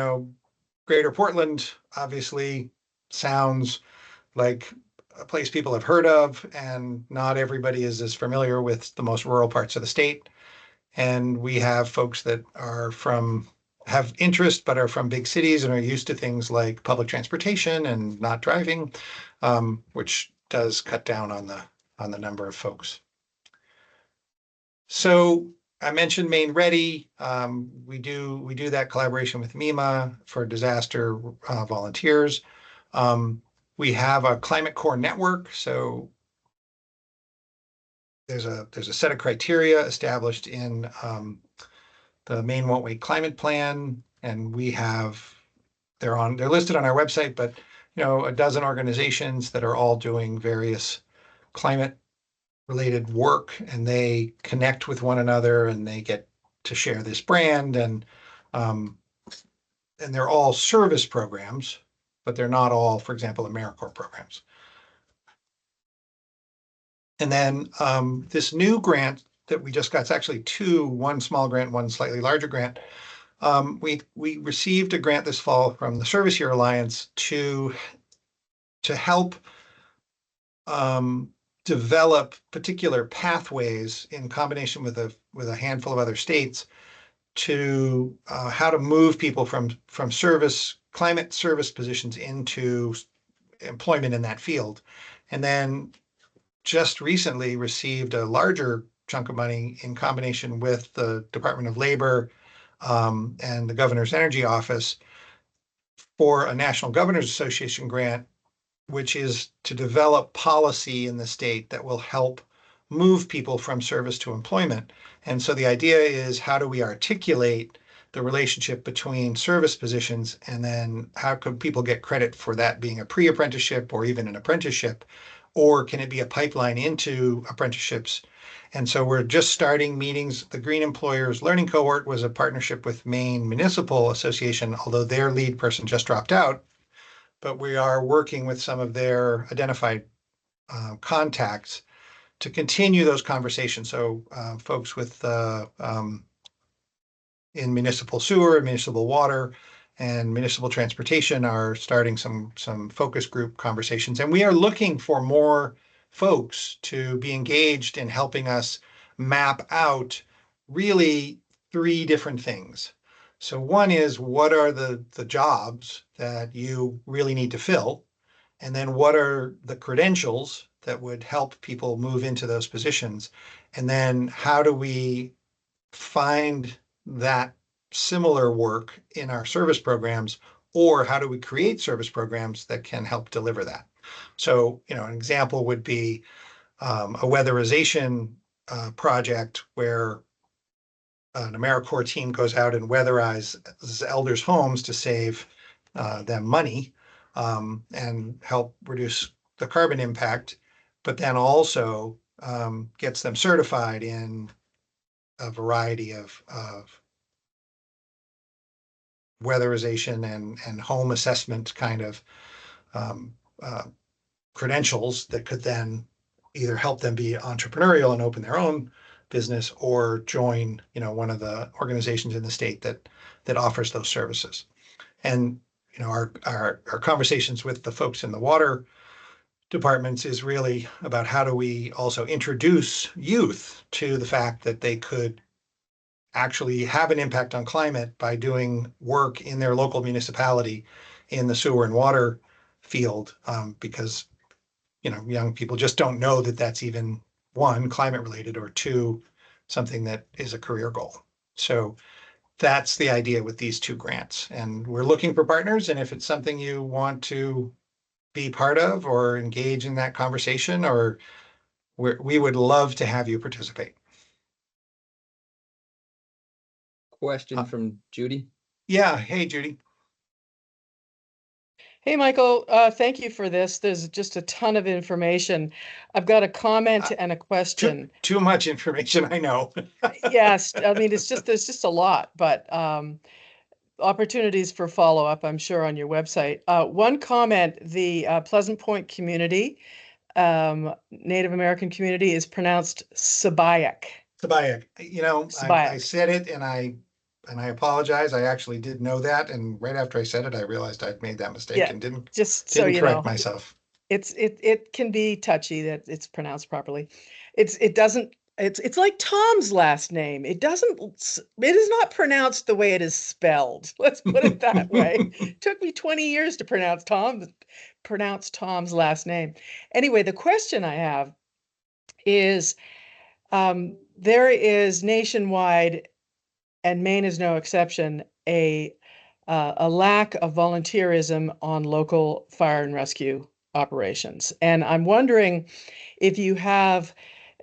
Greater Portland obviously sounds like a place people have heard of, and not everybody is as familiar with the most rural parts of the state. And we have folks that have interest, but are from big cities and are used to things like public transportation and not driving, which does cut down on the number of folks. So I mentioned Maine Ready. We do that collaboration with MEMA for disaster volunteers. We have a Climate Corps network. So there's a set of criteria established in the Maine Won't Wait Climate Plan, and they're listed on our website. But a dozen organizations that are all doing various climate related work, and they connect with one another and they get to share this brand, and they're all service programs, but they're not all, for example, AmeriCorps programs. And then this new grant that we just got, it's actually two, one small grant, one slightly larger grant. We received a grant this fall from the Service Year Alliance to help develop particular pathways in combination with a handful of other states to how to move people from climate service positions into employment in that field. And then just recently received a larger chunk of money in combination with the Department of Labor and the Governor's Energy Office for a National Governors Association grant, which is to develop policy in the state that will help move people from service to employment. And so the idea is, how do we articulate the relationship between service positions, and then how could people get credit for that being a pre-apprenticeship or even an apprenticeship, or can it be a pipeline into apprenticeships? And so we're just starting meetings. The Green Employers Learning Cohort was a partnership with Maine Municipal Association, although their lead person just dropped out. But we are working with some of their identified contacts to continue those conversations. So folks with in municipal sewer, municipal water, and municipal transportation are starting some focus group conversations. And we are looking for more folks to be engaged in helping us map out really three different things. So one is, what are the jobs that you really need to fill? And then what are the credentials that would help people move into those positions? And then how do we find that similar work in our service programs, or how do we create service programs that can help deliver that? So, an example would be a weatherization project where an AmeriCorps team goes out and weatherizes elders' homes to save them money and help reduce the carbon impact, but then also gets them certified in a variety of weatherization and home assessment kind of credentials that could then either help them be entrepreneurial and open their own business, or join, one of the organizations in the state that offers those services. And our conversations with the folks in the water departments is really about how do we also introduce youth to the fact that they could actually have an impact on climate by doing work in their local municipality in the sewer and water field, because young people just don't know that that's even, one, climate related, or two, something that is a career goal. So that's the idea with these two grants. And we're looking for partners. And if it's something you want to be part of or engage in that conversation, or we would love to have you participate. Question from Judy. Yeah. Hey, Judy. Hey, Michael, thank you for this. There's just a ton of information. I've got a comment and a question. Too much information, I know. Yes, I mean, there's just a lot, but opportunities for follow-up, I'm sure, on your website. One comment, the Pleasant Point community, Native American community, is pronounced Sabayak. Sabayak. Sabayak. I said it, and I apologize. I actually did know that, and right after I said it, I realized I'd made that mistake and didn't correct myself. It can be touchy that it's pronounced properly. It's like Tom's last name. It is not pronounced the way it is spelled. Let's put it that way. It took me 20 years to pronounce Tom's last name. Anyway, the question I have is, there is nationwide, and Maine is no exception, a lack of volunteerism on local fire and rescue operations. And I'm wondering if you have,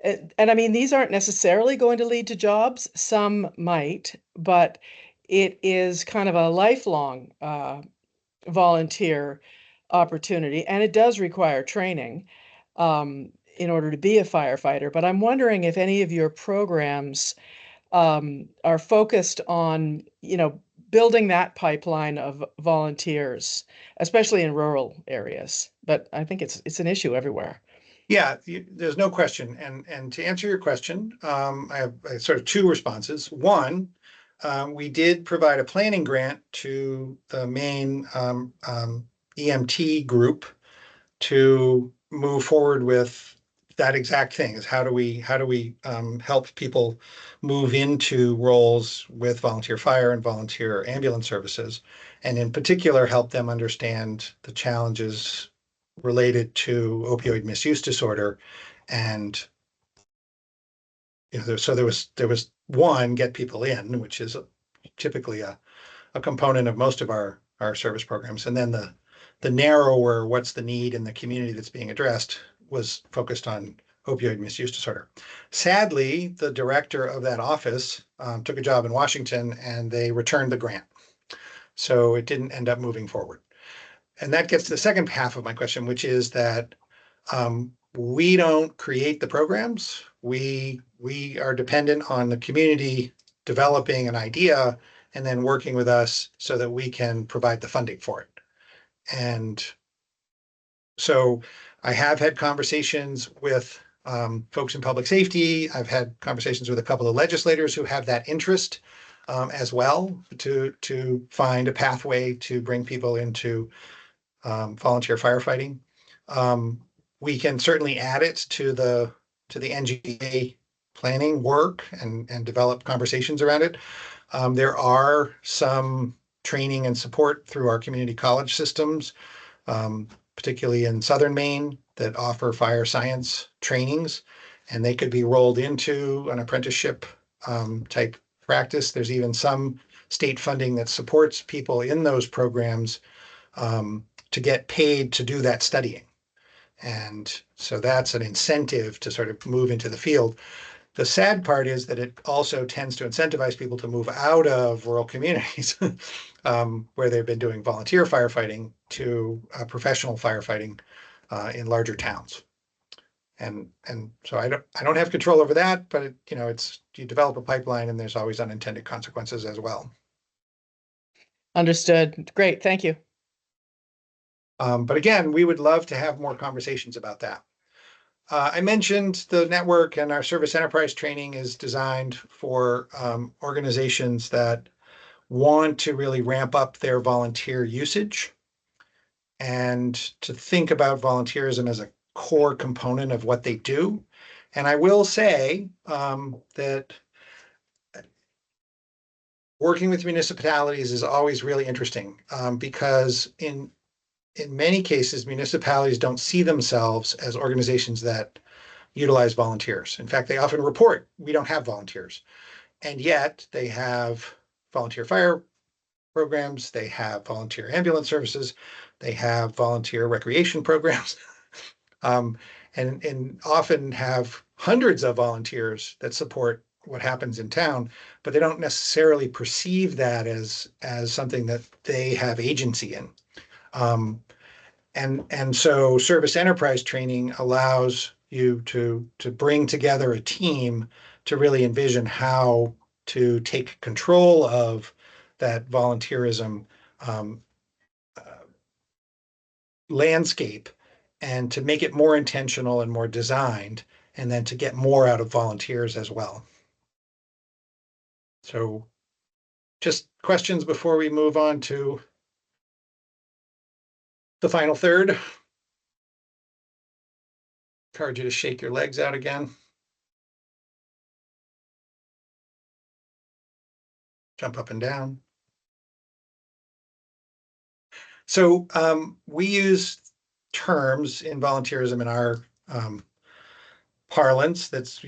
and I mean, these aren't necessarily going to lead to jobs, some might, but it is kind of a lifelong volunteer opportunity, and it does require training in order to be a firefighter. But I'm wondering if any of your programs are focused on, building that pipeline of volunteers, especially in rural areas. But I think it's an issue everywhere. Yeah, there's no question. And to answer your question, I have sort of two responses. One, we did provide a planning grant to the Maine EMT group to move forward with that exact thing: is how do we help people move into roles with volunteer fire and volunteer ambulance services, and in particular help them understand the challenges related to opioid misuse disorder. And so there was one, get people in, which is typically a component of most of our service programs, and then the narrower, what's the need in the community that's being addressed, was focused on opioid misuse disorder. Sadly, the director of that office took a job in Washington, and they returned the grant, so it didn't end up moving forward. And that gets to the second half of my question, which is that we don't create the programs. We are dependent on the community developing an idea and then working with us so that we can provide the funding for it. And so I have had conversations with folks in public safety. I've had conversations with a couple of legislators who have that interest as well, to find a pathway to bring people into volunteer firefighting. We can certainly add it to the NGA planning work and develop conversations around it. There are some training and support through our community college systems, particularly in southern Maine, that offer fire science trainings, and they could be rolled into an apprenticeship type practice. There's even some state funding that supports people in those programs to get paid to do that studying. And so that's an incentive to sort of move into the field. The sad part is that it also tends to incentivize people to move out of rural communities where they've been doing volunteer firefighting to professional firefighting in larger towns. And so I don't have control over that, but it's, you develop a pipeline and there's always unintended consequences as well. Understood. Great. Thank you. But again, we would love to have more conversations about that. I mentioned the network, and our service enterprise training is designed for organizations that want to really ramp up their volunteer usage and to think about volunteerism as a core component of what they do. And I will say that working with municipalities is always really interesting because in many cases, municipalities don't see themselves as organizations that utilize volunteers. In fact, they often report, we don't have volunteers. And yet they have volunteer fire programs, they have volunteer ambulance services, they have volunteer recreation programs, and often have hundreds of volunteers that support what happens in town, but they don't necessarily perceive that as something that they have agency in. And so service enterprise training allows you to bring together a team to really envision how to take control of that volunteerism landscape and to make it more intentional and more designed, and then to get more out of volunteers as well. So just questions before we move on to the final third. Encourage you to shake your legs out again. Jump up and down. So we use terms in volunteerism in our parlance that's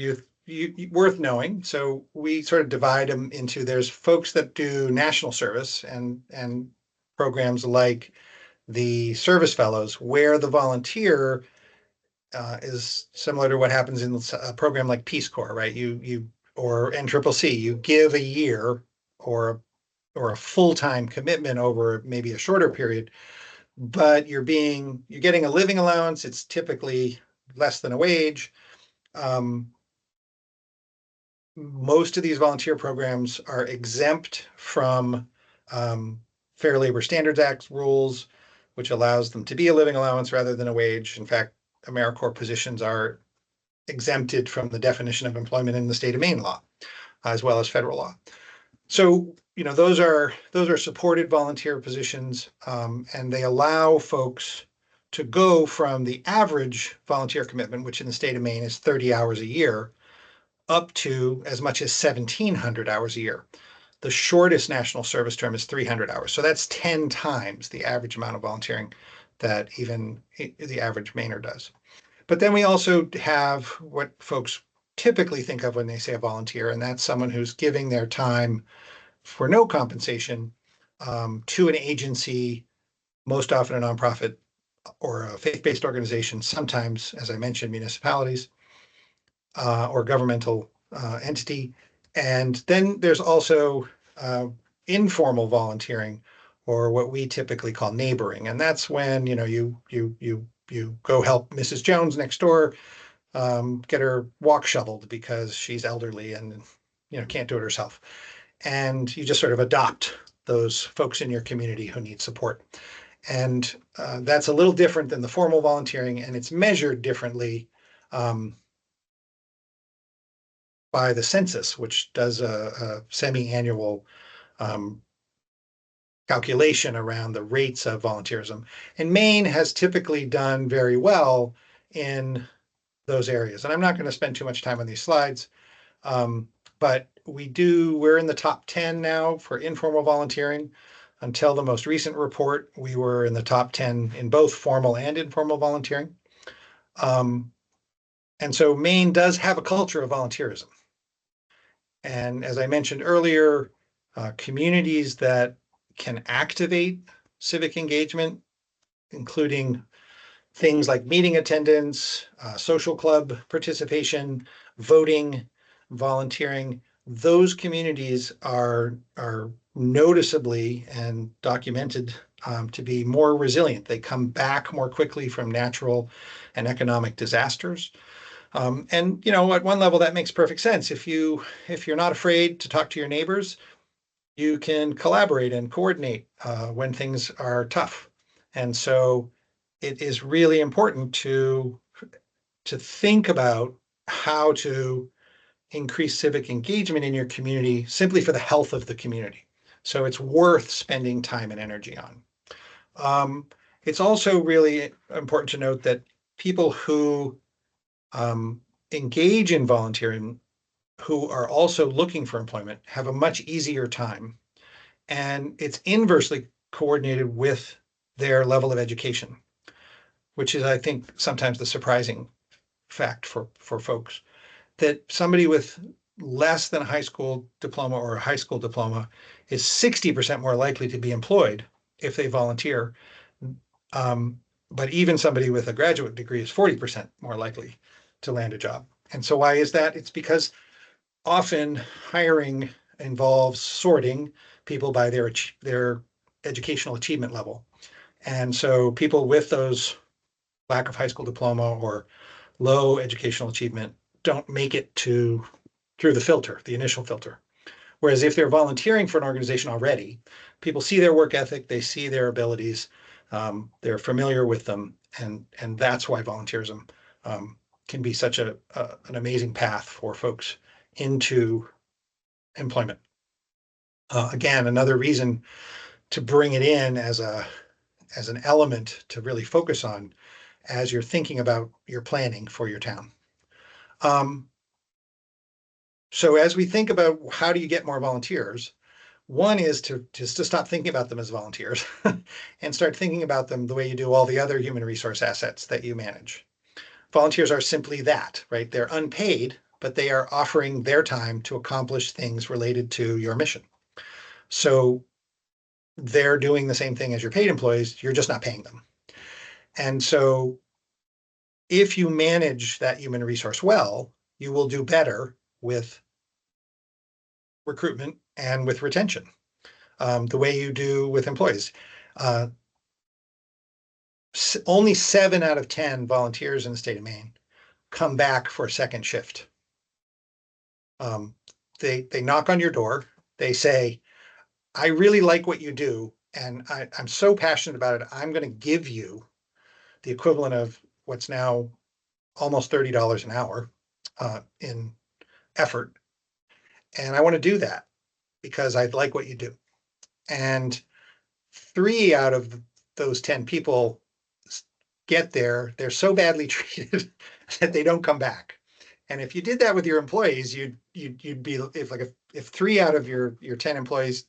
worth knowing. So we sort of divide them into, there's folks that do national service and programs like the Service Fellows, where the volunteer is similar to what happens in a program like Peace Corps, right? Or NCCC, you give a year or a full-time commitment over maybe a shorter period, but you're getting a living allowance. It's typically less than a wage. Most of these volunteer programs are exempt from Fair Labor Standards Act rules, which allows them to be a living allowance rather than a wage. In fact, AmeriCorps positions are exempted from the definition of employment in the state of Maine law, as well as federal law. So, those are supported volunteer positions, and they allow folks to go from the average volunteer commitment, which in the state of Maine is 30 hours a year, up to as much as 1,700 hours a year. The shortest national service term is 300 hours. So that's 10 times the average amount of volunteering that even the average Mainer does. But then we also have what folks typically think of when they say a volunteer, and that's someone who's giving their time for no compensation to an agency, most often a nonprofit or a faith-based organization, sometimes, as I mentioned, municipalities or governmental entity. And then there's also informal volunteering, or what we typically call neighboring, and that's when you go help Mrs. Jones next door get her walk shoveled because she's elderly and can't do it herself, and you just sort of adopt those folks in your community who need support. And that's a little different than the formal volunteering, and it's measured differently by the census, which does a semi-annual calculation around the rates of volunteerism. And Maine has typically done very well in those areas. And I'm not going to spend too much time on these slides, but we're in the top 10 now for informal volunteering. Until the most recent report, we were in the top 10 in both formal and informal volunteering. And so Maine does have a culture of volunteerism. And as I mentioned earlier, communities that can activate civic engagement, including things like meeting attendance, social club participation, voting, volunteering, those communities are noticeably and documented to be more resilient. They come back more quickly from natural and economic disasters. And at one level that makes perfect sense. If you're not afraid to talk to your neighbors, you can collaborate and coordinate when things are tough. And so it is really important to think about how to increase civic engagement in your community simply for the health of the community. So it's worth spending time and energy on. It's also really important to note that people who engage in volunteering, who are also looking for employment, have a much easier time. And it's inversely coordinated with their level of education, which is, I think, sometimes the surprising fact for folks, that somebody with less than a high school diploma or a high school diploma is 60% more likely to be employed if they volunteer. But even somebody with a graduate degree is 40% more likely to land a job. And so why is that? It's because often hiring involves sorting people by their educational achievement level. And so people with those lack of high school diploma or low educational achievement don't make it through the filter, the initial filter. Whereas if they're volunteering for an organization already, people see their work ethic, they see their abilities, they're familiar with them, and that's why volunteerism can be such an amazing path for folks into employment. Again, another reason to bring it in as an element to really focus on as you're thinking about your planning for your town. So as we think about how do you get more volunteers, one is to stop thinking about them as volunteers and start thinking about them the way you do all the other human resource assets that you manage. Volunteers are simply that, right? They're unpaid, but they are offering their time to accomplish things related to your mission. So they're doing the same thing as your paid employees, you're just not paying them. And so if you manage that human resource well, you will do better with recruitment and with retention, the way you do with employees. only 7 out of 10 volunteers in the state of Maine come back for a second shift. They knock on your door. They say, I really like what you do, and I'm so passionate about it. I'm going to give you the equivalent of what's now almost $30 an hour in effort. And I want to do that because I like what you do. And 3 out of those 10 people get there, they're so badly treated that they don't come back. And if you did that with your employees, you'd be, if 3 out of your 10 employees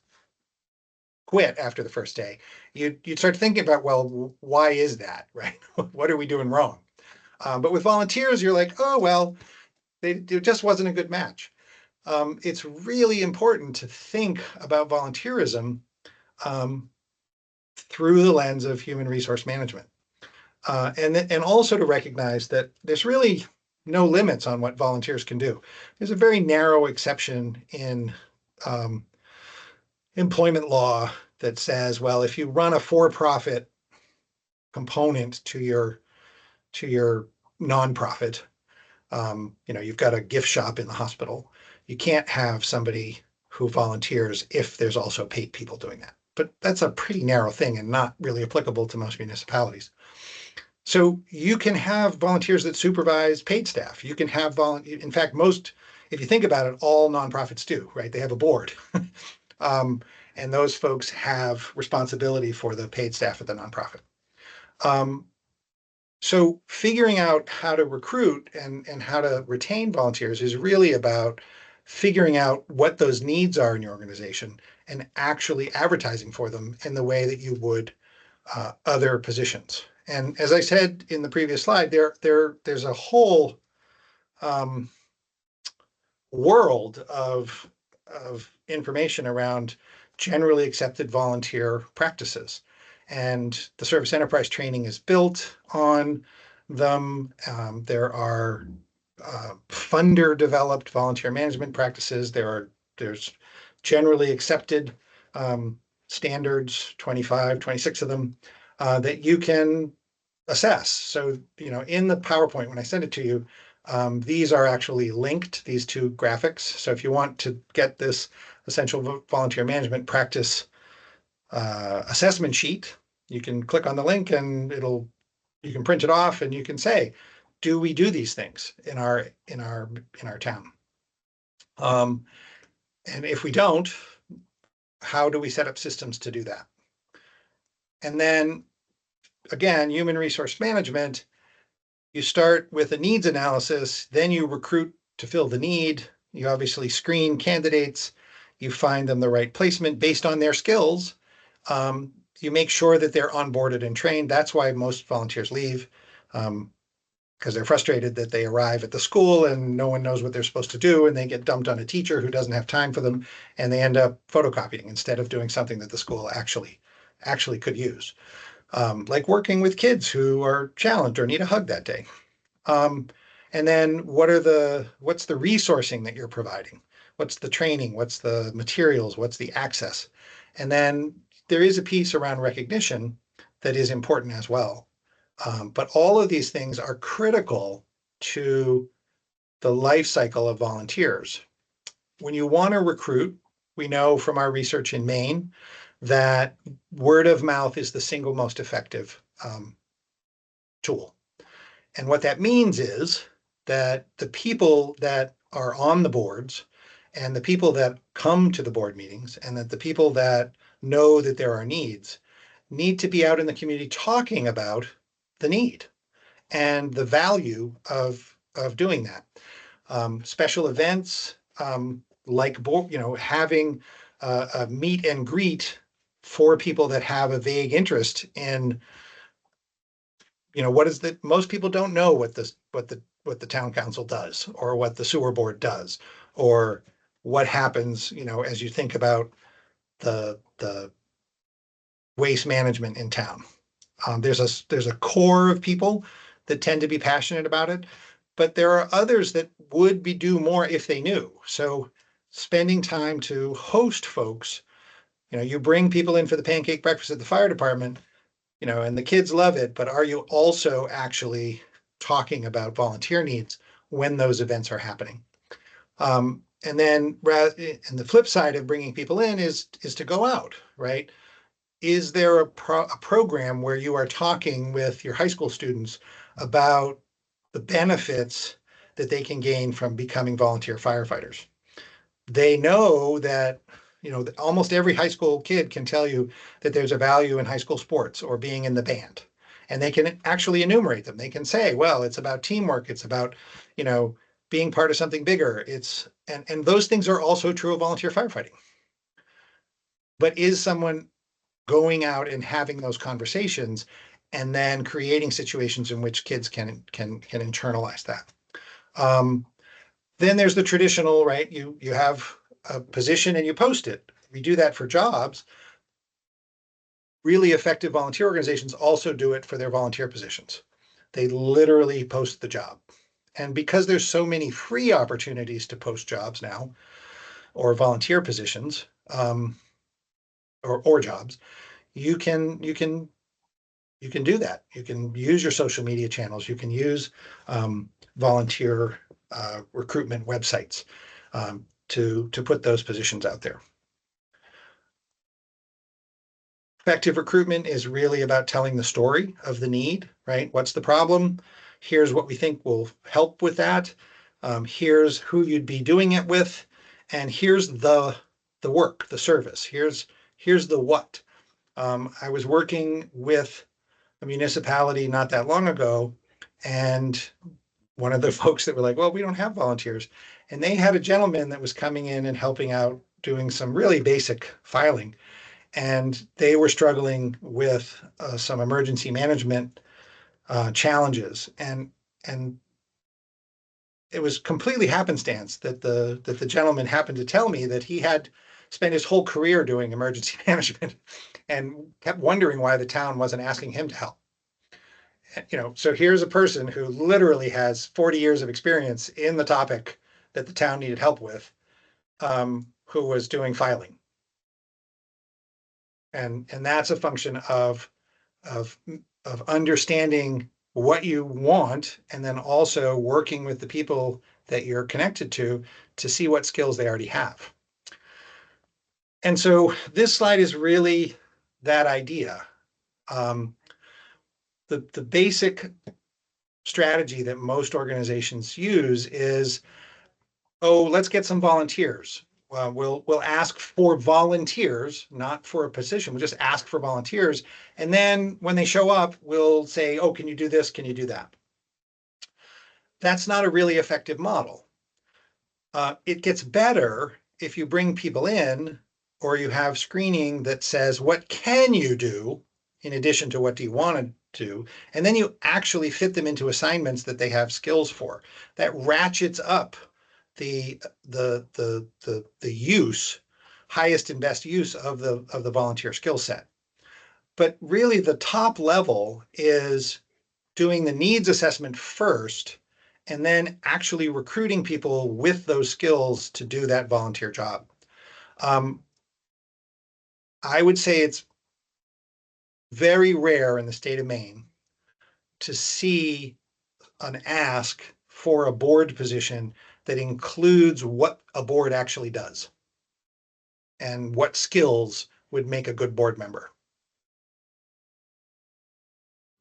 quit after the first day, you'd start thinking about, well, why is that, right? What are we doing wrong? But with volunteers, you're like, oh, well, it just wasn't a good match. It's really important to think about volunteerism through the lens of human resource management. And also to recognize that there's really no limits on what volunteers can do. There's a very narrow exception in employment law that says, well, if you run a for-profit component to your nonprofit, you've got a gift shop in the hospital, you can't have somebody who volunteers if there's also paid people doing that. But that's a pretty narrow thing and not really applicable to most municipalities. So you can have volunteers that supervise paid staff. You can have in fact, if you think about it, all nonprofits do, right? They have a board. And those folks have responsibility for the paid staff at the nonprofit. So figuring out how to recruit and how to retain volunteers is really about figuring out what those needs are in your organization and actually advertising for them in the way that you would other positions. And as I said in the previous slide, there's a whole world of information around generally accepted volunteer practices. And the service enterprise training is built on them. There are funder developed volunteer management practices. There's generally accepted standards, 25, 26 of them, that you can assess. So, in the PowerPoint, when I send it to you, these are actually linked, these 2 graphics. So if you want to get this essential volunteer management practice assessment sheet, you can click on the link and you can print it off and you can say, do we do these things in our town? And if we don't, how do we set up systems to do that? And then again, human resource management, you start with a needs analysis, then you recruit to fill the need. You obviously screen candidates. You find them the right placement based on their skills. You make sure that they're onboarded and trained. That's why most volunteers leave, because they're frustrated that they arrive at the school and no one knows what they're supposed to do, and they get dumped on a teacher who doesn't have time for them, and they end up photocopying instead of doing something that the school actually could use. Like working with kids who are challenged or need a hug that day. And then what's the resourcing that you're providing? What's the training? What's the materials? What's the access? And then there is a piece around recognition that is important as well. But all of these things are critical to the life cycle of volunteers. When you want to recruit, we know from our research in Maine that word of mouth is the single most effective tool. And what that means is that the people that are on the boards and the people that come to the board meetings and that the people that know that there are needs need to be out in the community talking about the need and the value of doing that. Special events like having a meet and greet for people that have a vague interest in, most people don't know what the town council does or what the sewer board does or what happens, as you think about the waste management in town. There's a core of people that tend to be passionate about it, but there are others that would do more if they knew. So spending time to host folks, you bring people in for the pancake breakfast at the fire department, and the kids love it, but are you also actually talking about volunteer needs when those events are happening? And then, and the flip side of bringing people in is to go out, right? Is there a program where you are talking with your high school students about the benefits that they can gain from becoming volunteer firefighters? They know that, almost every high school kid can tell you that there's a value in high school sports or being in the band. And they can actually enumerate them. They can say, well, it's about teamwork. It's about, being part of something bigger. And those things are also true of volunteer firefighting. But is someone going out and having those conversations and then creating situations in which kids can internalize that? Then there's the traditional, right? You have a position and you post it. We do that for jobs. Really effective volunteer organizations also do it for their volunteer positions. They literally post the job. And because there's so many free opportunities to post jobs now, or volunteer positions, or jobs, you can do that. You can use your social media channels. You can use volunteer recruitment websites to put those positions out there. Effective recruitment is really about telling the story of the need, right? What's the problem? Here's what we think will help with that. Here's who you'd be doing it with, and here's the work, the service. Here's the what. I was working with a municipality not that long ago, and one of the folks that were like, well, we don't have volunteers. And they had a gentleman that was coming in and helping out doing some really basic filing. And they were struggling with some emergency management challenges. And it was completely happenstance that the gentleman happened to tell me that he had spent his whole career doing emergency management and kept wondering why the town wasn't asking him to help. So here's a person who literally has 40 years of experience in the topic that the town needed help with, who was doing filing. And that's a function of understanding what you want, and then also working with the people that you're connected to see what skills they already have. And so this slide is really that idea. The basic strategy that most organizations use is, oh, let's get some volunteers. We'll ask for volunteers, not for a position. We'll just ask for volunteers. And then when they show up, we'll say, oh, can you do this? Can you do that? That's not a really effective model. It gets better if you bring people in, or you have screening that says, what can you do in addition to what do you want to do? And then you actually fit them into assignments that they have skills for. That ratchets up the use, highest and best use of the volunteer skill set. But really the top level is doing the needs assessment first, and then actually recruiting people with those skills to do that volunteer job. I would say it's very rare in the state of Maine to see an ask for a board position that includes what a board actually does and what skills would make a good board member.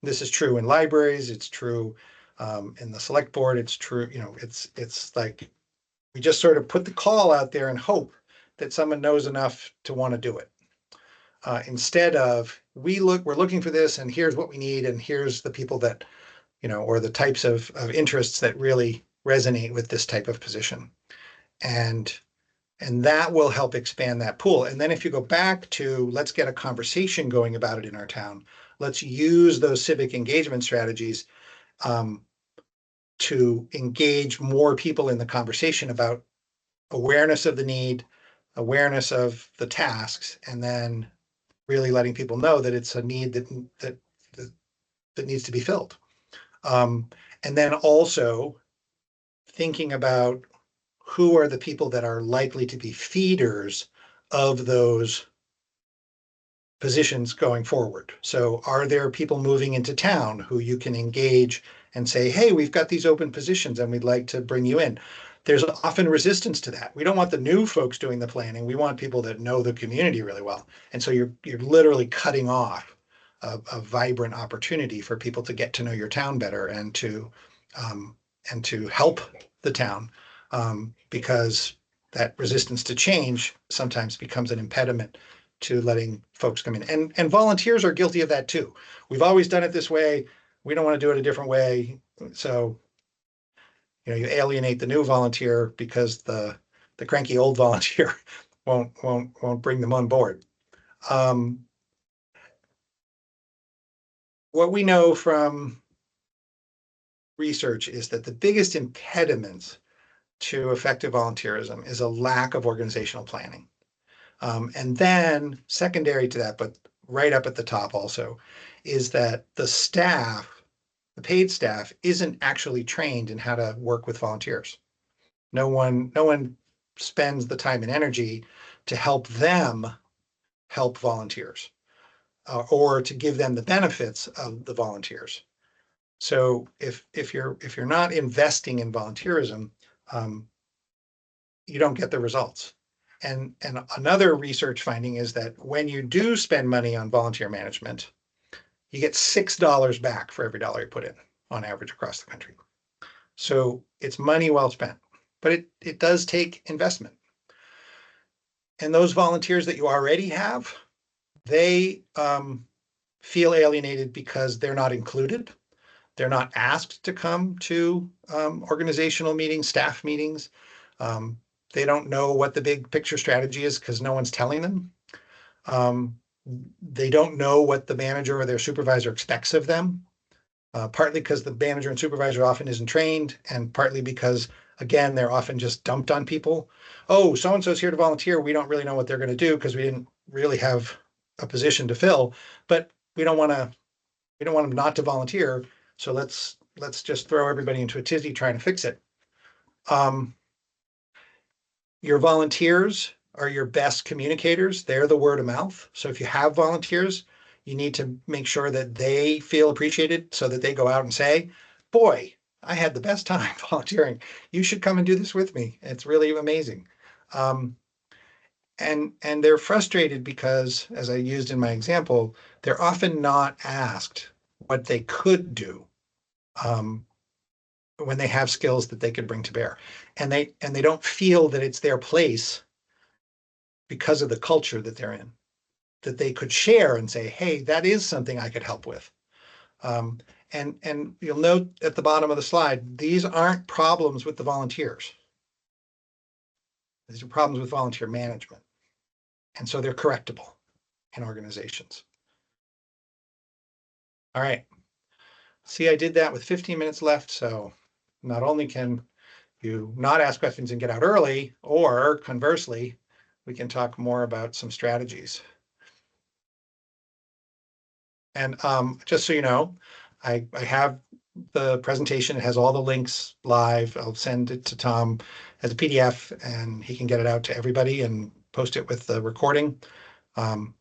This is true in libraries. It's true in the select board. It's true, it's like we just sort of put the call out there and hope that someone knows enough to want to do it. Instead of we're looking for this, and here's what we need, and here's the people that, or the types of interests that really resonate with this type of position. And that will help expand that pool. And then if you go back to, let's get a conversation going about it in our town. Let's use those civic engagement strategies to engage more people in the conversation about awareness of the need, awareness of the tasks, and then really letting people know that it's a need that needs to be filled. And then also thinking about who are the people that are likely to be feeders of those positions going forward. So are there people moving into town who you can engage and say, hey, we've got these open positions and we'd like to bring you in? There's often resistance to that. We don't want the new folks doing the planning. We want people that know the community really well. And so you're literally cutting off a vibrant opportunity for people to get to know your town better and to help the town, because that resistance to change sometimes becomes an impediment to letting folks come in. And volunteers are guilty of that too. We've always done it this way. We don't want to do it a different way. So, you know, you alienate the new volunteer because the cranky old volunteer won't bring them on board. What we know from research is that the biggest impediments to effective volunteerism is a lack of organizational planning. And then secondary to that, but right up at the top also, is that the staff, the paid staff, isn't actually trained in how to work with volunteers. No one spends the time and energy to help them help volunteers, or to give them the benefits of the volunteers. So if you're not investing in volunteerism, you don't get the results. And another research finding is that when you do spend money on volunteer management, you get $6 back for every dollar you put in on average across the country. So it's money well spent, but it does take investment. And those volunteers that you already have, they feel alienated because they're not included. They're not asked to come to organizational meetings, staff meetings. They don't know what the big picture strategy is because no one's telling them. They don't know what the manager or their supervisor expects of them, partly because the manager and supervisor often isn't trained, and partly because, again, they're often just dumped on people. Oh, so-and-so's here to volunteer. We don't really know what they're going to do because we didn't really have a position to fill, but we don't want them not to volunteer. So let's just throw everybody into a tizzy trying to fix it. Your volunteers are your best communicators. They're the word of mouth. So if you have volunteers, you need to make sure that they feel appreciated so that they go out and say, boy, I had the best time volunteering. You should come and do this with me. It's really amazing. And they're frustrated because, as I used in my example, they're often not asked what they could do when they have skills that they could bring to bear. And they don't feel that it's their place because of the culture that they're in, that they could share and say, hey, that is something I could help with. And you'll note at the bottom of the slide, these aren't problems with the volunteers. These are problems with volunteer management. And so they're correctable in organizations. All right. See, I did that with 15 minutes left. So not only can you not ask questions and get out early, or conversely, we can talk more about some strategies. And just so you know, I have the presentation. It has all the links live. I'll send it to Tom as a PDF and he can get it out to everybody and post it with the recording. And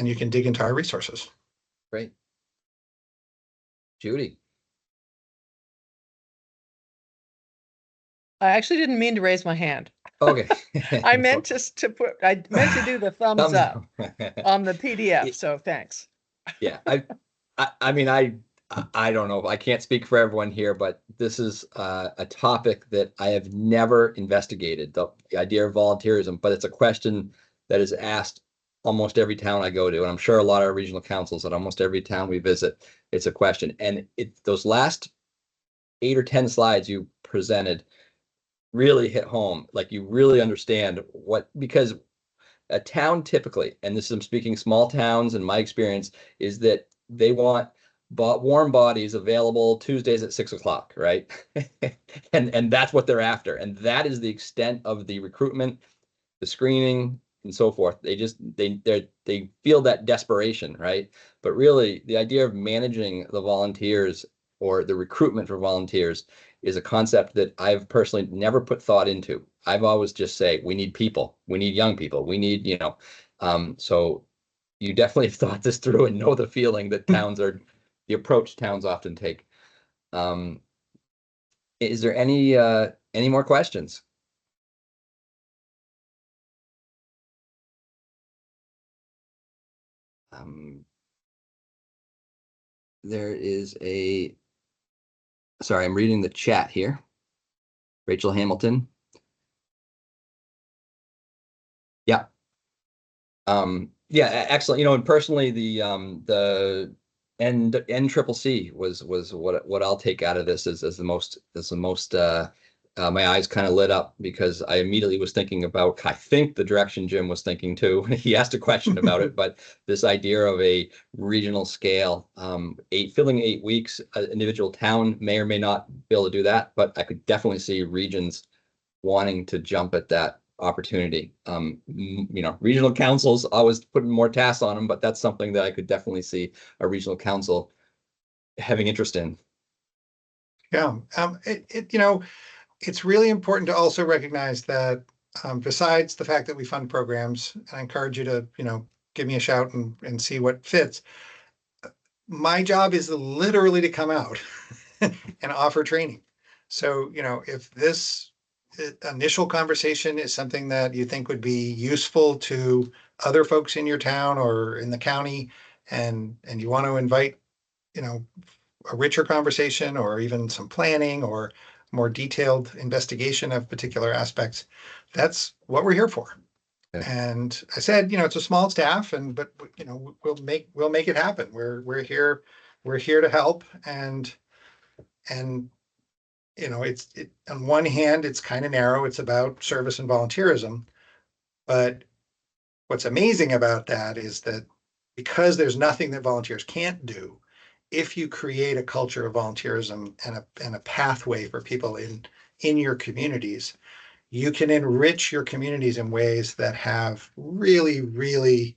you can dig into our resources. Great. Judy. I actually didn't mean to raise my hand. Okay. I meant to do the thumbs up on the PDF. So thanks. Yeah, I mean, I don't know. I can't speak for everyone here, but this is a topic that I have never investigated, the idea of volunteerism, but it's a question that is asked almost every town I go to. And I'm sure a lot of regional councils at almost every town we visit, it's a question. And those last 8 or 10 slides you presented really hit home. Like you really understand because a town typically, and this is I'm speaking small towns and my experience, is that they want warm bodies available Tuesdays at 6 o'clock, right? and that's what they're after. And that is the extent of the recruitment, the screening, and so forth. They feel that desperation, right? But really, the idea of managing the volunteers or the recruitment for volunteers is a concept that I've personally never put thought into. I've always just say, we need people, we need young people, we need, so you definitely have thought this through and know the feeling that the approach towns often take. Is there any more questions? There is sorry, I'm reading the chat here. Rachel Hamilton. Yeah. Yeah, excellent. And personally, the NCCC was what I'll take out of this as the most my eyes kind of lit up, because I immediately was thinking about, I think the direction Jim was thinking too. He asked a question about it, but this idea of a regional scale, filling 8 weeks, an individual town may or may not be able to do that, but I could definitely see regions wanting to jump at that opportunity. Regional councils always putting more tasks on them, but that's something that I could definitely see a regional council having interest in. Yeah, it's really important to also recognize that besides the fact that we fund programs, and I encourage you to, give me a shout and see what fits. My job is literally to come out and offer training. So, if this initial conversation is something that you think would be useful to other folks in your town or in the county, and you want to invite, a richer conversation or even some planning or more detailed investigation of particular aspects, that's what we're here for. Okay. And I said, it's a small staff, but we'll make it happen. We're here to help, and it's on one hand, it's kind of narrow. It's about service and volunteerism, but what's amazing about that is that because there's nothing that volunteers can't do, if you create a culture of volunteerism and a pathway for people in your communities, you can enrich your communities in ways that have really, really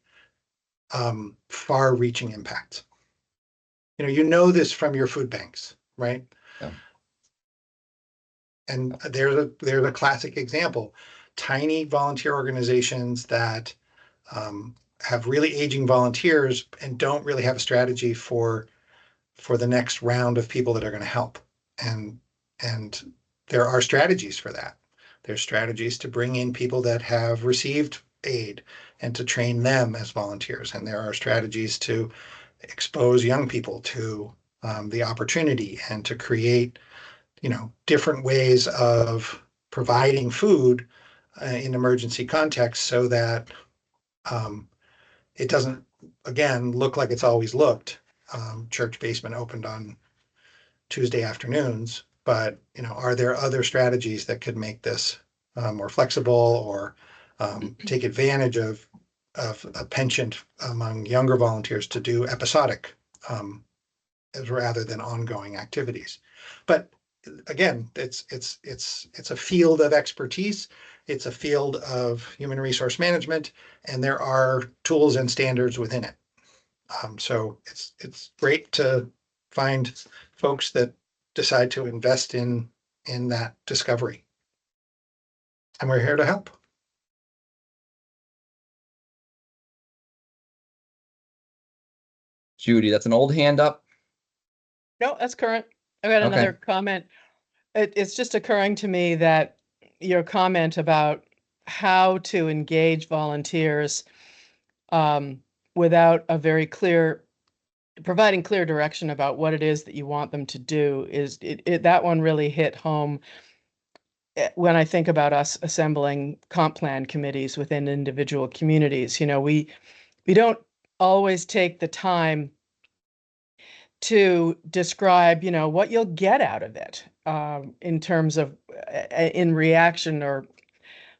far-reaching impacts. You know this from your food banks, right? Yeah. And there's a classic example. Tiny volunteer organizations that have really aging volunteers and don't really have a strategy for the next round of people that are going to help. And there are strategies for that. There's strategies to bring in people that have received aid and to train them as volunteers. And there are strategies to expose young people to the opportunity and to create, different ways of providing food in emergency contexts, so that it doesn't, again, look like it's always looked. Church basement opened on Tuesday afternoons, but are there other strategies that could make this more flexible, or take advantage of a penchant among younger volunteers to do episodic as rather than ongoing activities? But again, it's a field of expertise. It's a field of human resource management, and there are tools and standards within it. So it's great to find folks that decide to invest in that discovery. And we're here to help. Judy, that's an old hand up. No, that's current. I got another comment. It's just occurring to me that your comment about how to engage volunteers without a very clear, providing clear direction about what it is that you want them to do is that one really hit home when I think about us assembling comp plan committees within individual communities. We don't always take the time to describe, what you'll get out of it in terms of in reaction, or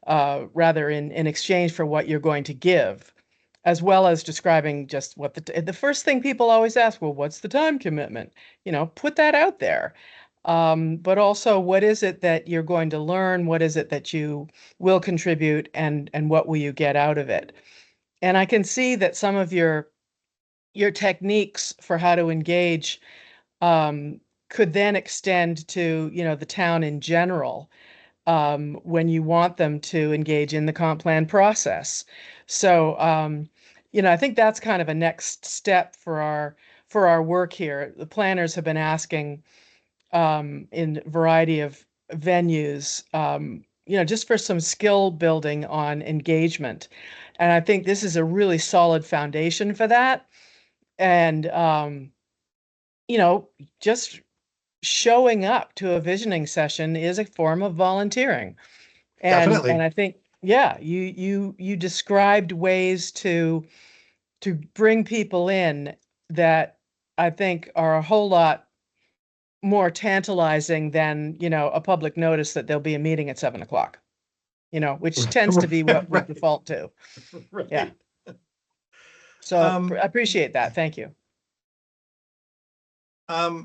rather in exchange for what you're going to give, as well as describing just what the first thing people always ask, well, what's the time commitment? Put that out there. But also, what is it that you're going to learn? What is it that you will contribute, and what will you get out of it? And I can see that some of your techniques for how to engage could then extend to, the town in general, when you want them to engage in the comp plan process. So I think that's kind of a next step for our work here. The planners have been asking in a variety of venues, just for some skill building on engagement. And I think this is a really solid foundation for that. And, just showing up to a visioning session is a form of volunteering. Definitely. And I think, yeah, you described ways to bring people in that I think are a whole lot more tantalizing than, a public notice that there'll be a meeting at 7 o'clock, which tends to be what we Right. default to. Right. Yeah. So I appreciate that. Thank you.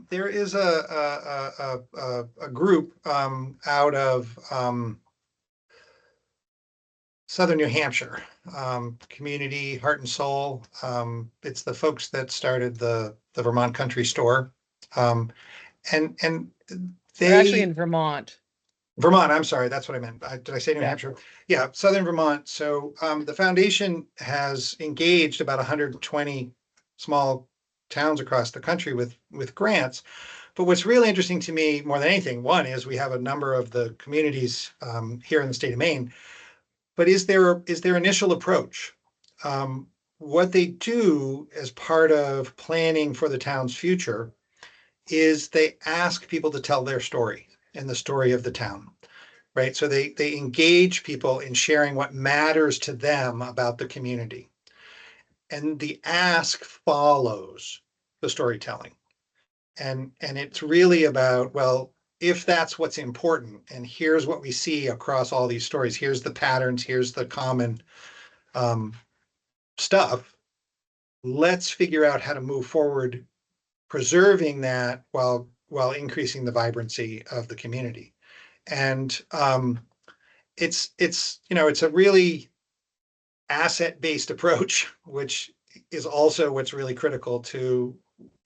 There is a group out of Southern New Hampshire, Community Heart and Soul. It's the folks that started the Vermont Country Store, and They're actually they in Vermont. Vermont. I'm sorry, that's what I meant. Did I say New Yeah. Hampshire? Yeah, Southern Vermont. So the foundation has engaged about 120 small towns across the country with grants. But what's really interesting to me more than anything, one is we have a number of the communities here in the state of Maine, but is their initial approach. What they do as part of planning for the town's future is they ask people to tell their story and the story of the town, right? So they engage people in sharing what matters to them about the community. And the ask follows the storytelling. And it's really about, well, if that's what's important, and here's what we see across all these stories, here's the patterns, here's the common stuff, let's figure out how to move forward, preserving that while increasing the vibrancy of the community. And it's a really asset-based approach, which is also what's really critical to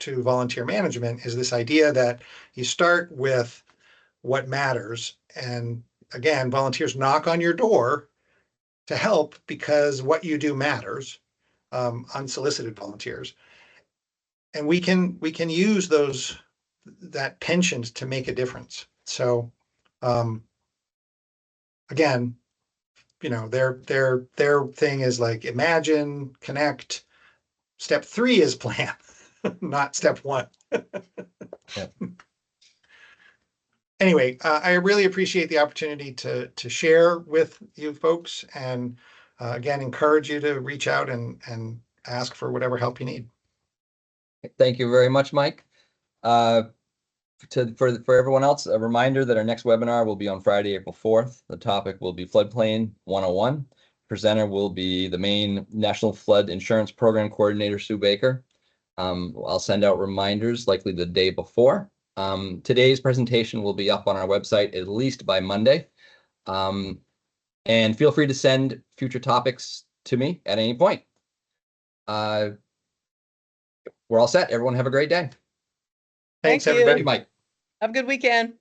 volunteer management, is this idea that you start with what matters. And again, volunteers knock on your door to help because what you do matters, unsolicited volunteers. And we can use that penchant to make a difference. So again, their thing is like imagine, connect. Step 3 is plan, not step 1. Yeah. Anyway, I really appreciate the opportunity to share with you folks, and again, encourage you to reach out and ask for whatever help you need. Thank you very much, Mike. For everyone else, a reminder that our next webinar will be on Friday, April 4th. The topic will be Floodplain 101. Presenter will be the Maine National Flood Insurance Program Coordinator, Sue Baker. I'll send out reminders likely the day before. Today's presentation will be up on our website at least by Monday. And feel free to send future topics to me at any point. We're all set. Everyone have a great day. Thanks, Thank you. everybody. Mike. Have a good weekend.